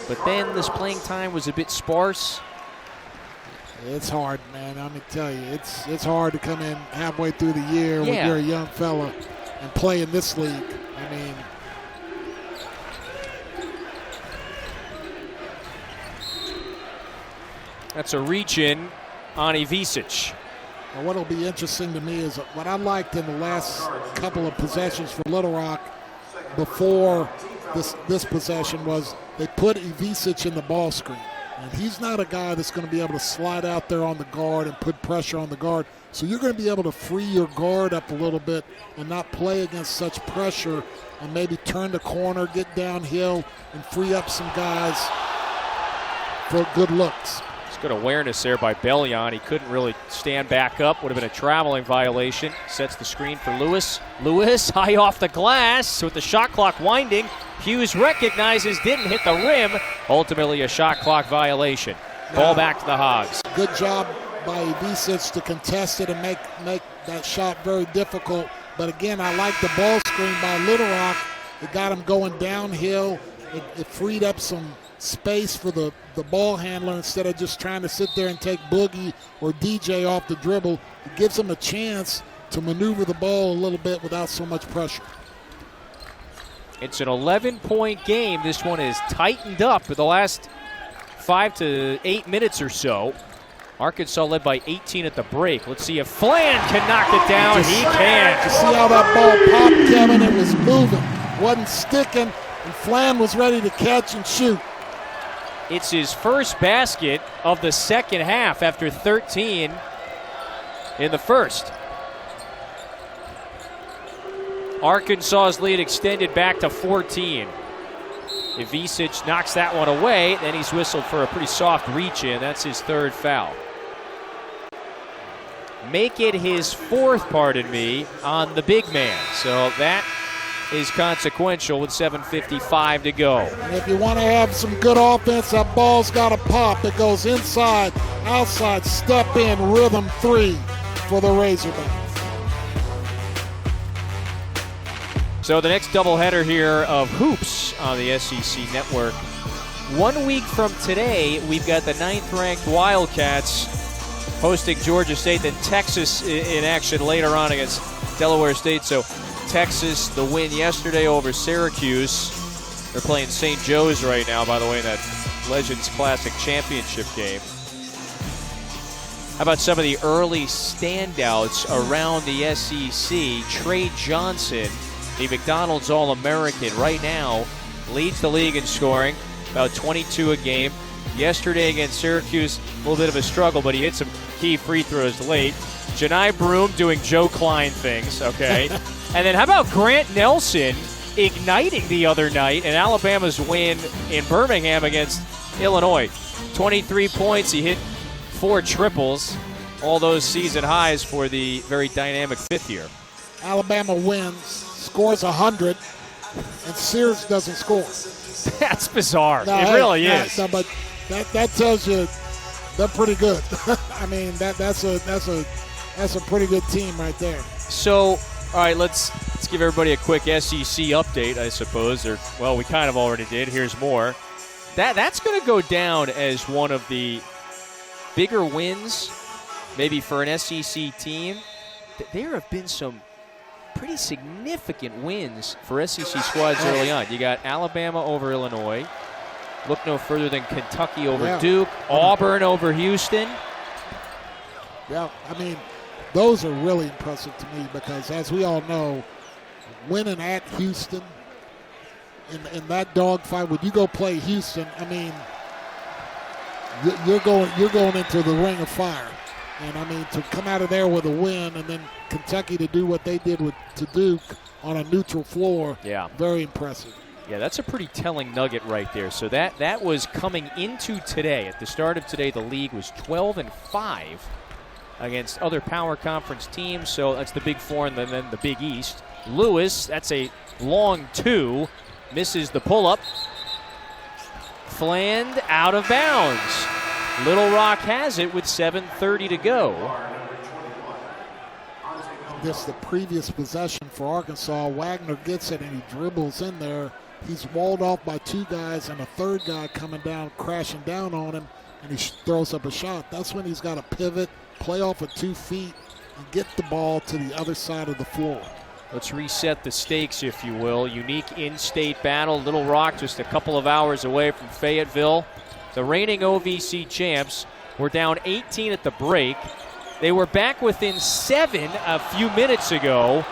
A: But then this playing time was a bit sparse.
B: It's hard, man. I'm going to tell you, it's hard to come in halfway through the year when you're a young fella and play in this league. I mean,
A: that's a reach-in on Ivisic.
B: and what'll be interesting to me is what I liked in the last couple of possessions for Little Rock before this possession was they put Ivisic in the ball screen. And he's not a guy that's going to be able to slide out there on the guard and put pressure on the guard. So you're going to be able to free your guard up a little bit and not play against such pressure and maybe turn the corner, get downhill, and free up some guys for good looks.
A: It's good awareness there by Bellion. He couldn't really stand back up. Would have been a traveling violation. Sets the screen for Lewis. Lewis high off the glass with the shot clock winding. Hughes recognizes, didn't hit the rim. Ultimately a shot clock violation. Ball back to the Hogs.
B: Good job by Ivisic to contest it and make that shot very difficult. But again, I like the ball screen by Little Rock. It got him going downhill. It freed up some space for the ball handler instead of just trying to sit there and take Boogie or DJ off the dribble. It gives him a chance to maneuver the ball a little bit without so much pressure.
A: It's an 11-point game. This one is tightened up for the last 5 to 8 minutes or so. Arkansas led by 18 at the break. Let's see if Flan can knock it down. He can.
B: You see how that ball popped, Kevin? It was moving. Wasn't sticking, and Flan was ready to catch and shoot.
A: It's his first basket of the second half after 13 in the first. Arkansas's lead extended back to 14. Ivisic knocks that one away, then he's whistled for a pretty soft reach-in. That's his third foul. Make it his fourth, pardon me, on the big man. So that is consequential with 7:55 to go.
B: And if you want to have some good offense, that ball's got to pop. It goes inside, outside, step in, rhythm 3 for the Razorbacks.
A: So the next doubleheader here of hoops on the SEC Network. 1 week from today, we've got the 9th-ranked Wildcats hosting Georgia State, then Texas in action later on against Delaware State. So Texas, the win yesterday over Syracuse. They're playing St. Joe's right now, by the way, in that Legends Classic Championship game. How about some of the early standouts around the SEC? Trey Johnson, the McDonald's All-American, right now leads the league in scoring, about 22 a game. Yesterday against Syracuse, a little bit of a struggle, but he hit some key free throws late. Janai Broom doing Joe Klein things, okay? And then how about Grant Nelson igniting the other night in Alabama's win in Birmingham against Illinois. 23 points, he hit 4 triples, all those season highs for the very dynamic fifth year.
B: Alabama wins, scores 100, and Sears doesn't score.
A: That's bizarre.
B: No,
A: it really is.
B: No, but that tells you they're pretty good. I mean, that's a pretty good team right there.
A: So, all right, let's give everybody a quick SEC update, I suppose. Or, well, we kind of already did. Here's more. That's going to go down as one of the bigger wins, maybe for an SEC team. There have been some pretty significant wins for SEC squads early on. You got Alabama over Illinois. Look no further than Kentucky over Duke. Auburn over Houston.
B: Yeah, I mean, those are really impressive to me because, as we all know, winning at Houston in that dogfight, when you go play Houston, I mean, you're going into the ring of fire. And, I mean, to come out of there with a win and then Kentucky to do what they did to Duke on a neutral floor, very impressive.
A: Yeah, that's a pretty telling nugget right there. So that was coming into today. At the start of today, the league was 12-5 against other power conference teams. So that's the Big Four and then the Big East. Lewis, that's a long 2, misses the pull-up. Fland out of bounds. Little Rock has it with 7:30 to go.
B: This the previous possession for Arkansas. Wagner gets it and he dribbles in there. He's walled off by 2 guys and a third guy coming down, crashing down on him, and he throws up a shot. That's when he's got to pivot, play off of 2 feet, and get the ball to the other side of the floor.
A: Let's reset the stakes, if you will. Unique in-state battle. Little Rock just a couple of hours away from Fayetteville. The reigning OVC champs were down 18 at the break. They were back within 7 a few minutes ago,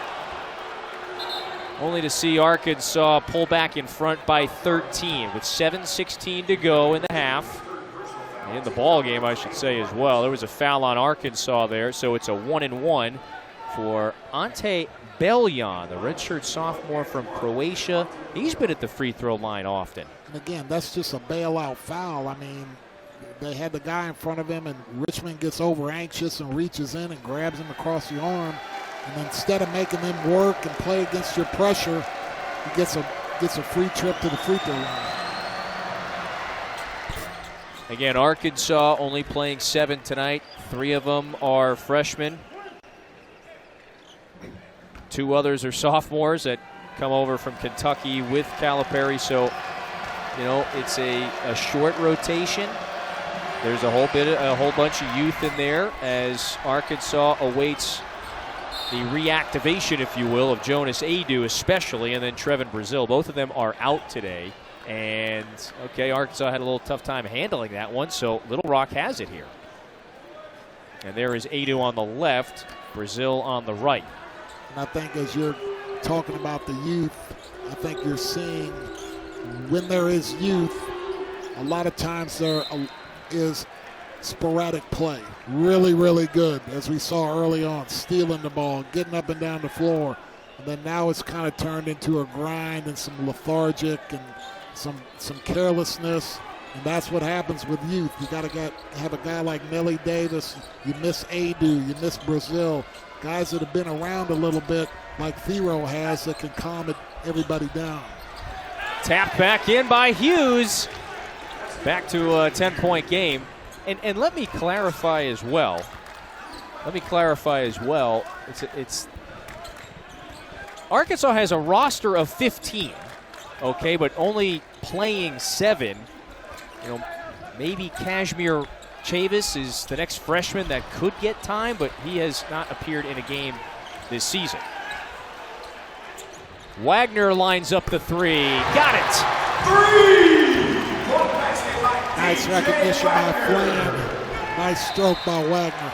A: only to see Arkansas pull back in front by 13 with 7:16 to go in the half. In the ball game, I should say as well. There was a foul on Arkansas there, so it's a 1-1 for Ante Beljan, the redshirt sophomore from Croatia. He's been at the free throw line often.
B: And again, that's just a bailout foul. I mean, they had the guy in front of him, and Richmond gets over anxious and reaches in and grabs him across the arm. And instead of making them work and play against your pressure, he gets a free trip to the free throw line.
A: Again, Arkansas only playing 7 tonight. 3 of them are freshmen. 2 others are sophomores that come over from Kentucky with Calipari. So, you know, it's a short rotation. There's a whole bunch of youth in there as Arkansas awaits the reactivation, if you will, of Jonas Adu especially, and then Trevin Brazil. Both of them are out today. And, okay, Arkansas had a little tough time handling that one, so Little Rock has it here. And there is Adu on the left, Brazil on the right.
B: And I think as you're talking about the youth, I think you're seeing when there is youth, a lot of times there is sporadic play. Really, really good, as we saw early on, stealing the ball, getting up and down the floor. And then now it's kind of turned into a grind and some lethargic and some carelessness. And that's what happens with youth. You got to have a guy like Nelly Davis. You miss Adu, you miss Brazil. Guys that have been around a little bit, like Thero has, that can calm everybody down.
A: Tapped back in by Hughes. Back to a 10-point game. And let me clarify as well. It's Arkansas has a roster of 15, okay, but only playing 7. You know, maybe Kashmir Chavis is the next freshman that could get time, but he has not appeared in a game this season. Wagner lines up the 3. Got it!
B: 3! Nice recognition by Fland. Nice stroke by Wagner.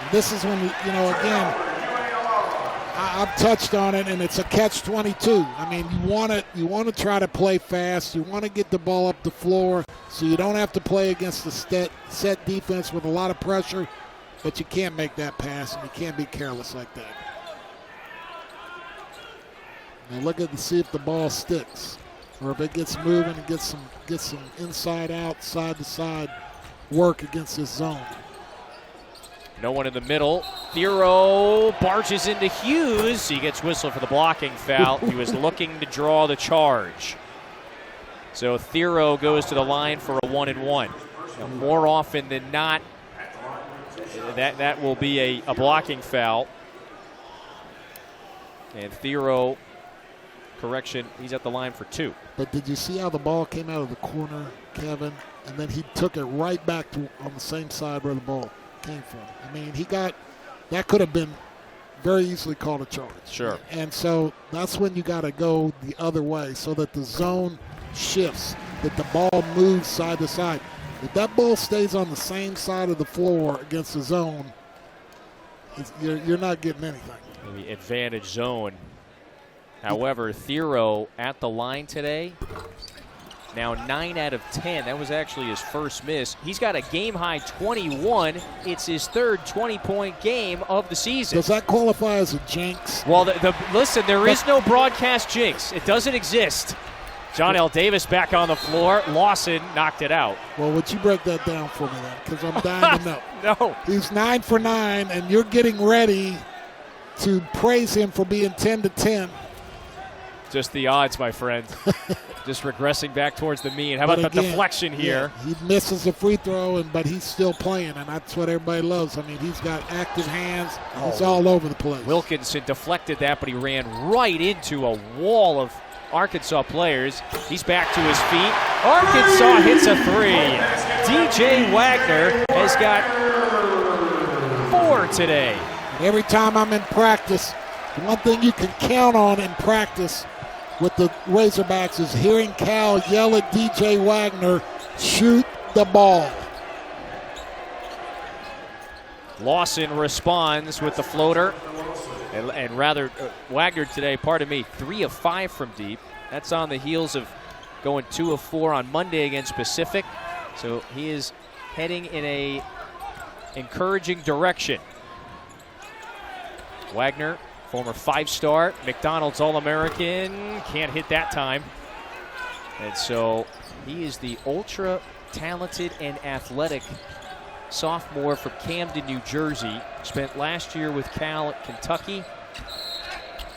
B: And this is when, you know, again, I've touched on it, and it's a catch-22. I mean, you want to try to play fast. You want to get the ball up the floor so you don't have to play against the set defense with a lot of pressure, but you can't make that pass, and you can't be careless like that. Now look at and see if the ball sticks, or if it gets moving and gets some inside-out, side-to-side work against this zone.
A: No one in the middle. Thero barges into Hughes. He gets whistled for the blocking foul. He was looking to draw the charge. So Thero goes to the line for a 1-and-1. Now, more often than not, that will be a blocking foul. And Thero, correction, he's at the line for 2.
B: But did you see how the ball came out of the corner, Kevin? And then he took it right back to on the same side where the ball came from. I mean, that could have been very easily called a charge.
A: Sure.
B: And so that's when you got to go the other way so that the zone shifts, that the ball moves side to side. If that ball stays on the same side of the floor against the zone, you're not getting anything.
A: The advantage zone. However, Thero at the line today, now 9 out of 10. That was actually his first miss. He's got a game-high 21. It's his third 20-point game of the season.
B: Does that qualify as a jinx?
A: Well, listen, there is no broadcast jinx. It doesn't exist. John L. Davis back on the floor. Lawson knocked it out.
B: Well, would you break that down for me then? Because I'm dying to know.
A: No.
B: He's 9 for 9, and you're getting ready to praise him for being 10 to 10.
A: Just the odds, my friend. Just regressing back towards the mean. How about the deflection here?
B: Yeah, he misses a free throw, but he's still playing, and that's what everybody loves. I mean, he's got active hands. He's all over the place.
A: Wilkinson deflected that, but he ran right into a wall of Arkansas players. He's back to his feet. Arkansas hits a three. DJ Wagner has got 4 today.
B: And every time I'm in practice, the one thing you can count on in practice with the Razorbacks is hearing Cal yell at DJ Wagner, shoot the ball.
A: Lawson responds with the floater. And Wagner today, 3 of 5 from deep. That's on the heels of going 2 of 4 on Monday against Pacific. So he is heading in a encouraging direction. Wagner, former 5-star, McDonald's All-American, can't hit that time. And so he is the ultra-talented and athletic sophomore from Camden, New Jersey. Spent last year with Cal at Kentucky.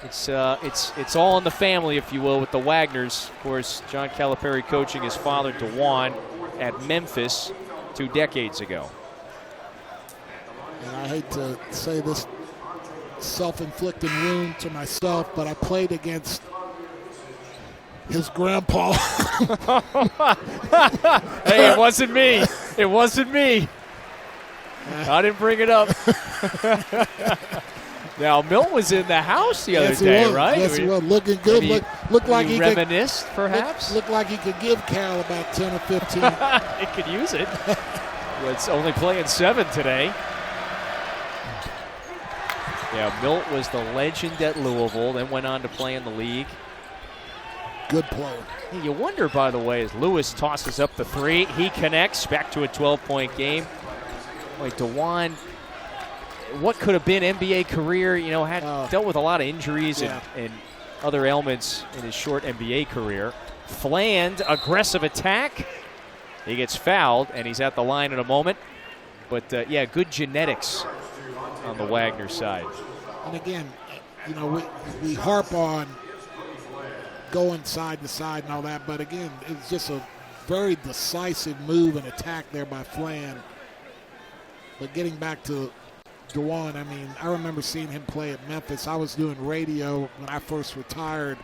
A: It's all in the family, if you will, with the Wagners. Of course, John Calipari coaching his father, DeJuan, at Memphis 2 decades ago.
B: And I hate to say this self-inflicted wound to myself, but I played against his grandpa.
A: Hey, it wasn't me. It wasn't me. I didn't bring it up. Now, Milt was in the house the other day, right?
B: Yes, he was. Looking good. Looked like he
A: reminisced, perhaps?
B: Looked like he could give Cal about 10 or 15.
A: He could use it. It's only playing 7 today. Yeah, Milt was the legend at Louisville, then went on to play in the league.
B: Good player.
A: You wonder, by the way, as Lewis tosses up the 3, he connects back to a 12-point game. Boy, DeJuan, what could have been NBA career, had dealt with a lot of injuries and other ailments in his short NBA career. Fland, aggressive attack. He gets fouled, and he's at the line in a moment. But, good genetics on the Wagner side.
B: And again, we harp on going side to side and all that, but again, it's just a very decisive move and attack there by Fland. But getting back to DeJuan, I mean, I remember seeing him play at Memphis. I was doing radio when I first retired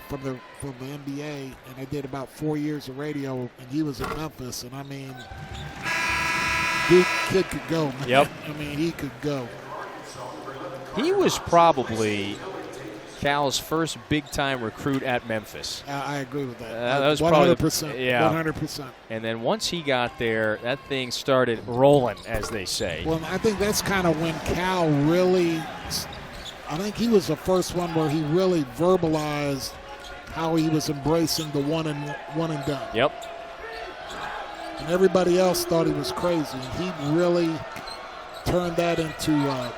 B: from the NBA, and I did about 4 years of radio, and he was at Memphis. And I mean, kid could go, man.
A: Yep.
B: I mean, he could go.
A: He was probably Cal's first big-time recruit at Memphis.
B: I agree with that.
A: That was
B: 100%.
A: Probably
B: 100%.
A: And then once he got there, that thing started rolling, as they say.
B: Well, I think that's kind of when Cal really, I think he was the first one where he really verbalized how he was embracing the one and done.
A: Yep.
B: And everybody else thought he was crazy. He really turned that into a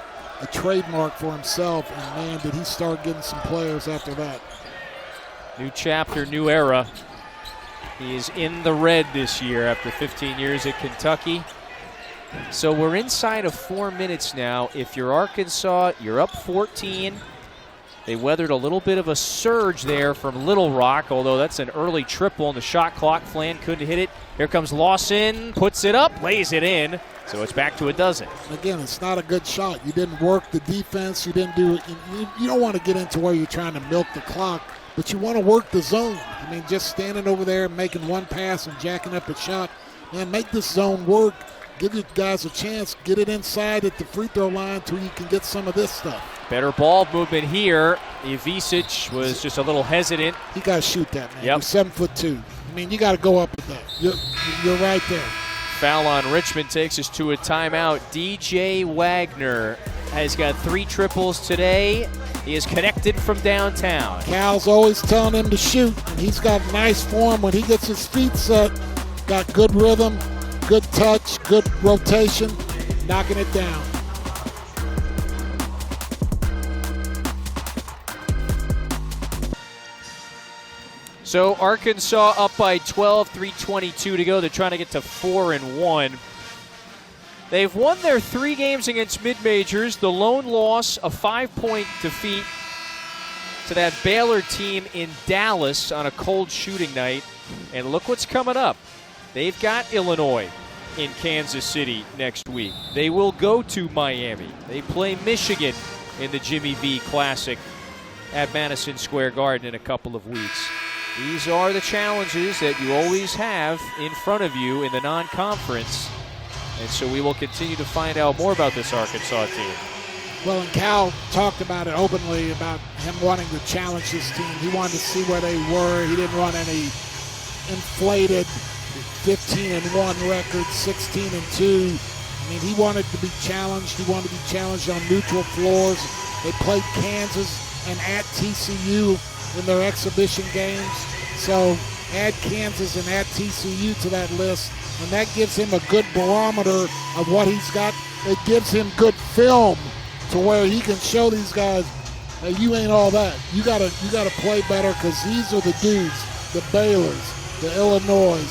B: trademark for himself, and man, did he start getting some players after that.
A: New chapter, new era. He is in the red this year after 15 years at Kentucky. So we're inside of 4 minutes now. If you're Arkansas, you're up 14. They weathered a little bit of a surge there from Little Rock, although that's an early triple on the shot clock. Fland couldn't hit it. Here comes Lawson, puts it up, lays it in. So it's back to a dozen.
B: Again, it's not a good shot. You didn't work the defense. You didn't do it. You don't want to get into where you're trying to milk the clock, but you want to work the zone. I mean, just standing over there and making one pass and jacking up a shot, man, make this zone work. Give you guys a chance. Get it inside at the free throw line till you can get some of this stuff.
A: Better ball movement here. Ivisic was just a little hesitant.
B: You got to shoot that, man.
A: Yep.
B: You're 7'2". I mean, you got to go up with that. You're right there.
A: Foul on Richmond takes us to a timeout. DJ Wagner has got 3 triples today. He is connected from downtown.
B: Cal's always telling him to shoot, and he's got nice form when he gets his feet set. Got good rhythm, good touch, good rotation, knocking it down.
A: So Arkansas up by 12, 3:22 to go. They're trying to get to 4-1. They've won their 3 games against mid-majors. The lone loss, a 5-point defeat to that Baylor team in Dallas on a cold shooting night. And look what's coming up. They've got Illinois in Kansas City next week. They will go to Miami. They play Michigan in the Jimmy V Classic at Madison Square Garden in a couple of weeks. These are the challenges that you always have in front of you in the non-conference. And so we will continue to find out more about this Arkansas team.
B: Well, and Cal talked about it openly about him wanting to challenge this team. He wanted to see where they were. He didn't want any inflated 15-1 record, 16-2. I mean, he wanted to be challenged. He wanted to be challenged on neutral floors. They played Kansas and at TCU in their exhibition games. So add Kansas and add TCU to that list, and that gives him a good barometer of what he's got. It gives him good film to where he can show these guys, hey, you ain't all that. You gotta play better, because these are the dudes, the Baylors, the Illinois,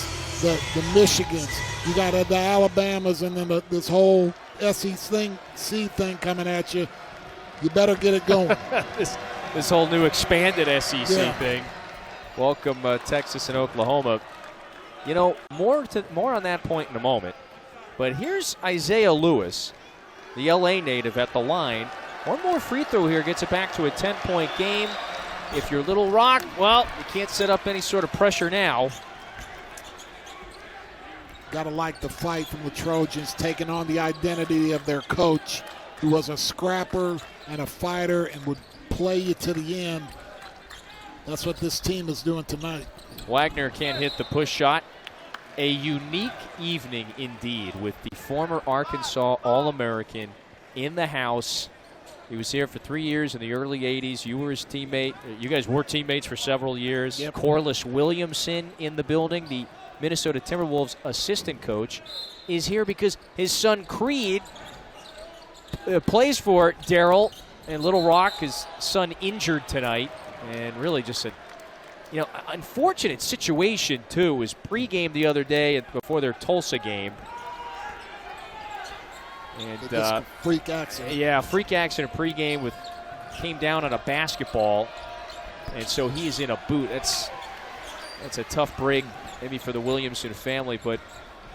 B: the Michigans. You got the Alabamas, and then this whole SEC thing coming at you. You better get it going.
A: This whole new expanded SEC thing. Welcome Texas and Oklahoma. You know, more on that point in a moment. But here's Isaiah Lewis, the LA native, at the line. One more free throw here gets it back to a 10-point game. If you're Little Rock, well, you can't set up any sort of pressure now.
B: Got to like the fight from the Trojans, taking on the identity of their coach, who was a scrapper and a fighter and would play you to the end. That's what this team is doing tonight.
A: Wagner can't hit the push shot. A unique evening indeed with the former Arkansas All-American in the house. He was here for 3 years in the early 80s. You were his teammate. You guys were teammates for several years.
B: Yep.
A: Corliss Williamson in the building, the Minnesota Timberwolves assistant coach, is here because his son Creed plays for Darrell and Little Rock. His son injured tonight, and really just a unfortunate situation too. Was pregame the other day before their Tulsa game, and
B: freak accident.
A: Yeah, freak accident pregame came down on a basketball, and so he's in a boot. That's a tough break maybe for the Williamson family, but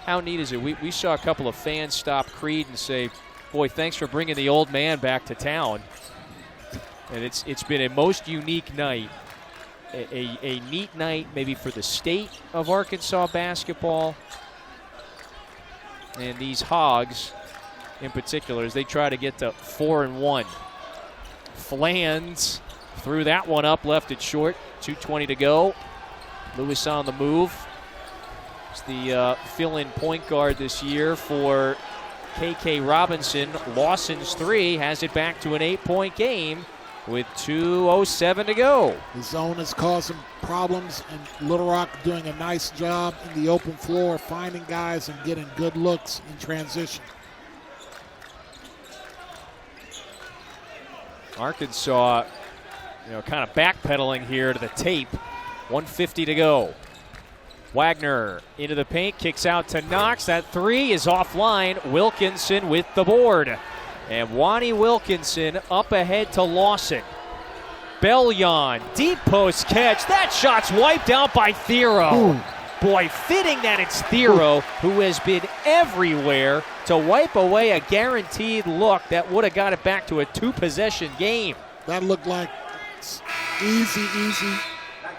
A: how neat is it? We saw a couple of fans stop Creed and say, "Boy, thanks for bringing the old man back to town." And it's been a most unique night. A neat night maybe for the state of Arkansas basketball. And these Hogs in particular, as they try to get to 4-1. Flans threw that one up, left it short. 2:20 to go. Lewis on the move. It's the fill-in point guard this year for KK Robinson. Lawson's 3 has it back to an 8-point game with 2:07 to go.
B: The zone is causing problems, and Little Rock doing a nice job in the open floor, finding guys and getting good looks in transition.
A: Arkansas, kind of backpedaling here to the tape. 1:50 to go. Wagner into the paint, kicks out to Knox. That 3 is offline. Wilkinson with the board. And Wani Wilkinson up ahead to Lawson. Bellion, deep post catch. That shot's wiped out by Thero.
B: Ooh.
A: Boy, fitting that it's Thero, who has been everywhere to wipe away a guaranteed look that would have got it back to a 2-possession game.
B: That looked like easy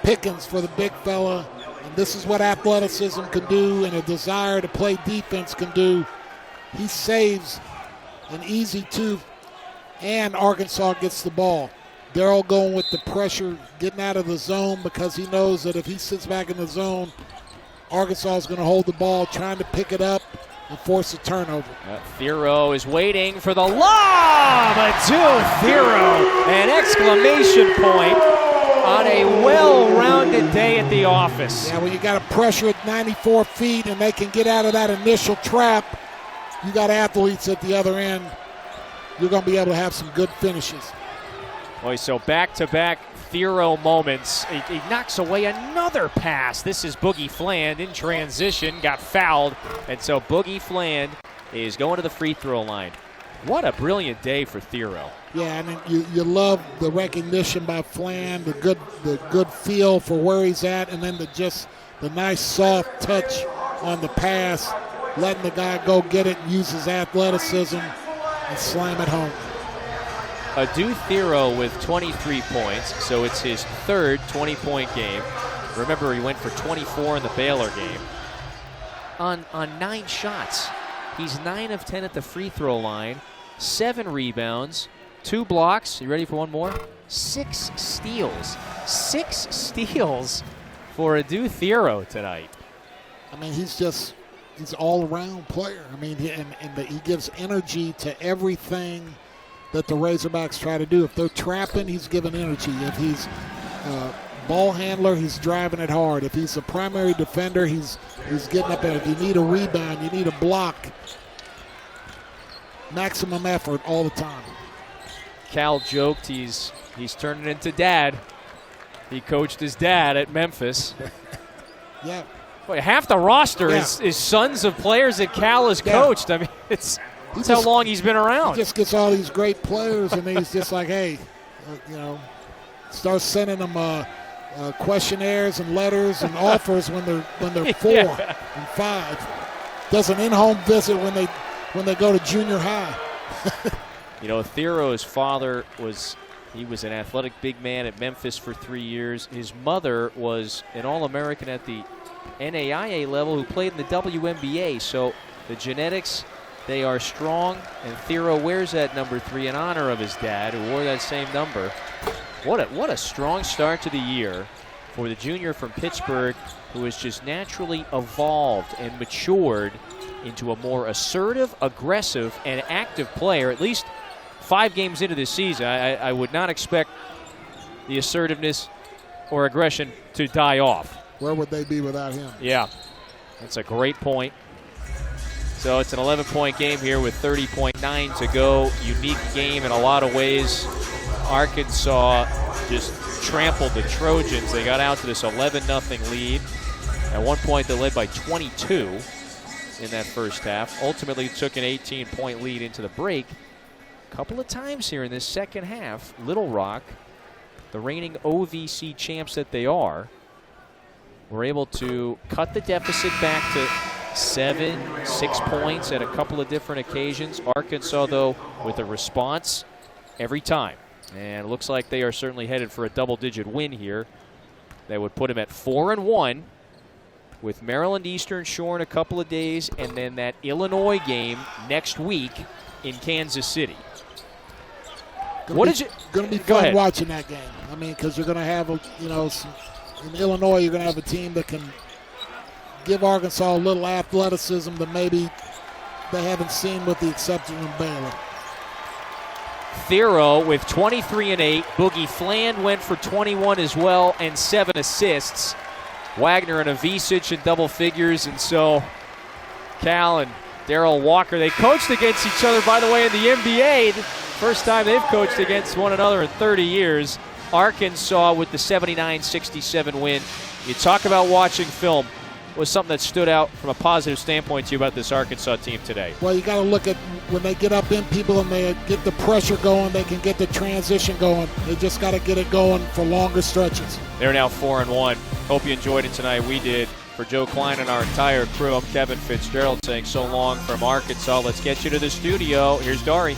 B: pickings for the big fella. And this is what athleticism can do and a desire to play defense can do. He saves an easy 2, and Arkansas gets the ball. Darrell going with the pressure, getting out of the zone, because he knows that if he sits back in the zone, Arkansas is going to hold the ball, trying to pick it up, and force a turnover.
A: Thero is waiting for the lob. Adou Thero, an exclamation point on a well-rounded day at the office.
B: Yeah, when you got a pressure at 94 feet and they can get out of that initial trap, you got athletes at the other end. You're going to be able to have some good finishes.
A: Boy, so back-to-back Thero moments. He knocks away another pass. This is Boogie Fland in transition, got fouled, and so Boogie Fland is going to the free throw line. What a brilliant day for Thero.
B: Yeah, I mean, you love the recognition by Fland, the good feel for where he's at, and then the nice soft touch on the pass, letting the guy go get it and use his athleticism and slam it home.
A: Adou Thero with 23 points, so it's his third 20-point game. Remember, he went for 24 in the Baylor game. On 9 shots, he's 9 of 10 at the free throw line, 7 rebounds, 2 blocks. You ready for one more? 6 steals. 6 steals for Adou Thero tonight.
B: I mean, he's all-around player. I mean, he gives energy to everything that the Razorbacks try to do. If they're trapping, he's giving energy. If he's ball handler, he's driving it hard. If he's a primary defender, he's getting up there. If you need a rebound, you need a block. Maximum effort all the time.
A: Cal joked he's turning into dad. He coached his dad at Memphis.
B: Yeah.
A: Boy, half the roster is sons of players that Cal has coached. I mean, it's how long he's been around.
B: He just gets all these great players, and he's just like, hey, starts sending them questionnaires and letters and offers when they're 4 and 5. Does an in-home visit when they go to junior high.
A: Thero's father was an athletic big man at Memphis for 3 years. His mother was an All-American at the NAIA level who played in the WNBA. So the genetics, they are strong, and Thero wears that number 3 in honor of his dad, who wore that same number. What a strong start to the year for the junior from Pittsburgh, who has just naturally evolved and matured into a more assertive, aggressive, and active player, at least 5 games into this season. I would not expect the assertiveness or aggression to die off.
B: Where would they be without him?
A: Yeah, that's a great point. So it's an 11-point game here with 30.9 to go. Unique game in a lot of ways. Arkansas just trampled the Trojans. They got out to this 11-0 lead. At one point, they led by 22 in that first half. Ultimately took an 18-point lead into the break. A couple of times here in this second half, Little Rock, the reigning OVC champs that they are, were able to cut the deficit back to 7, 6 points at a couple of different occasions. Arkansas, though, with a response every time. And it looks like they are certainly headed for a double-digit win here. That would put them at 4-1 with Maryland Eastern Shore in a couple of days, and then that Illinois game next week in Kansas City.
B: Going to be fun watching that game. I mean, because you're going to have, in Illinois, you're going to have a team that can give Arkansas a little athleticism that maybe they haven't seen, with the exception of Baylor.
A: Thero with 23 and 8. Boogie Fland went for 21 as well and 7 assists. Wagner and Avicic in double figures, and so Cal and Darrell Walker, they coached against each other, by the way, in the NBA. The first time they've coached against one another in 30 years. Arkansas with the 79-67 win. You talk about watching film. Was something that stood out from a positive standpoint to you about this Arkansas team today?
B: Well, you got to look at when they get up in people and they get the pressure going, they can get the transition going. They just got to get it going for longer stretches.
A: They're now 4-1. Hope you enjoyed it tonight. We did. For Joe Klein and our entire crew, I'm Kevin Fitzgerald saying so long from Arkansas. Let's get you to the studio. Here's Dari.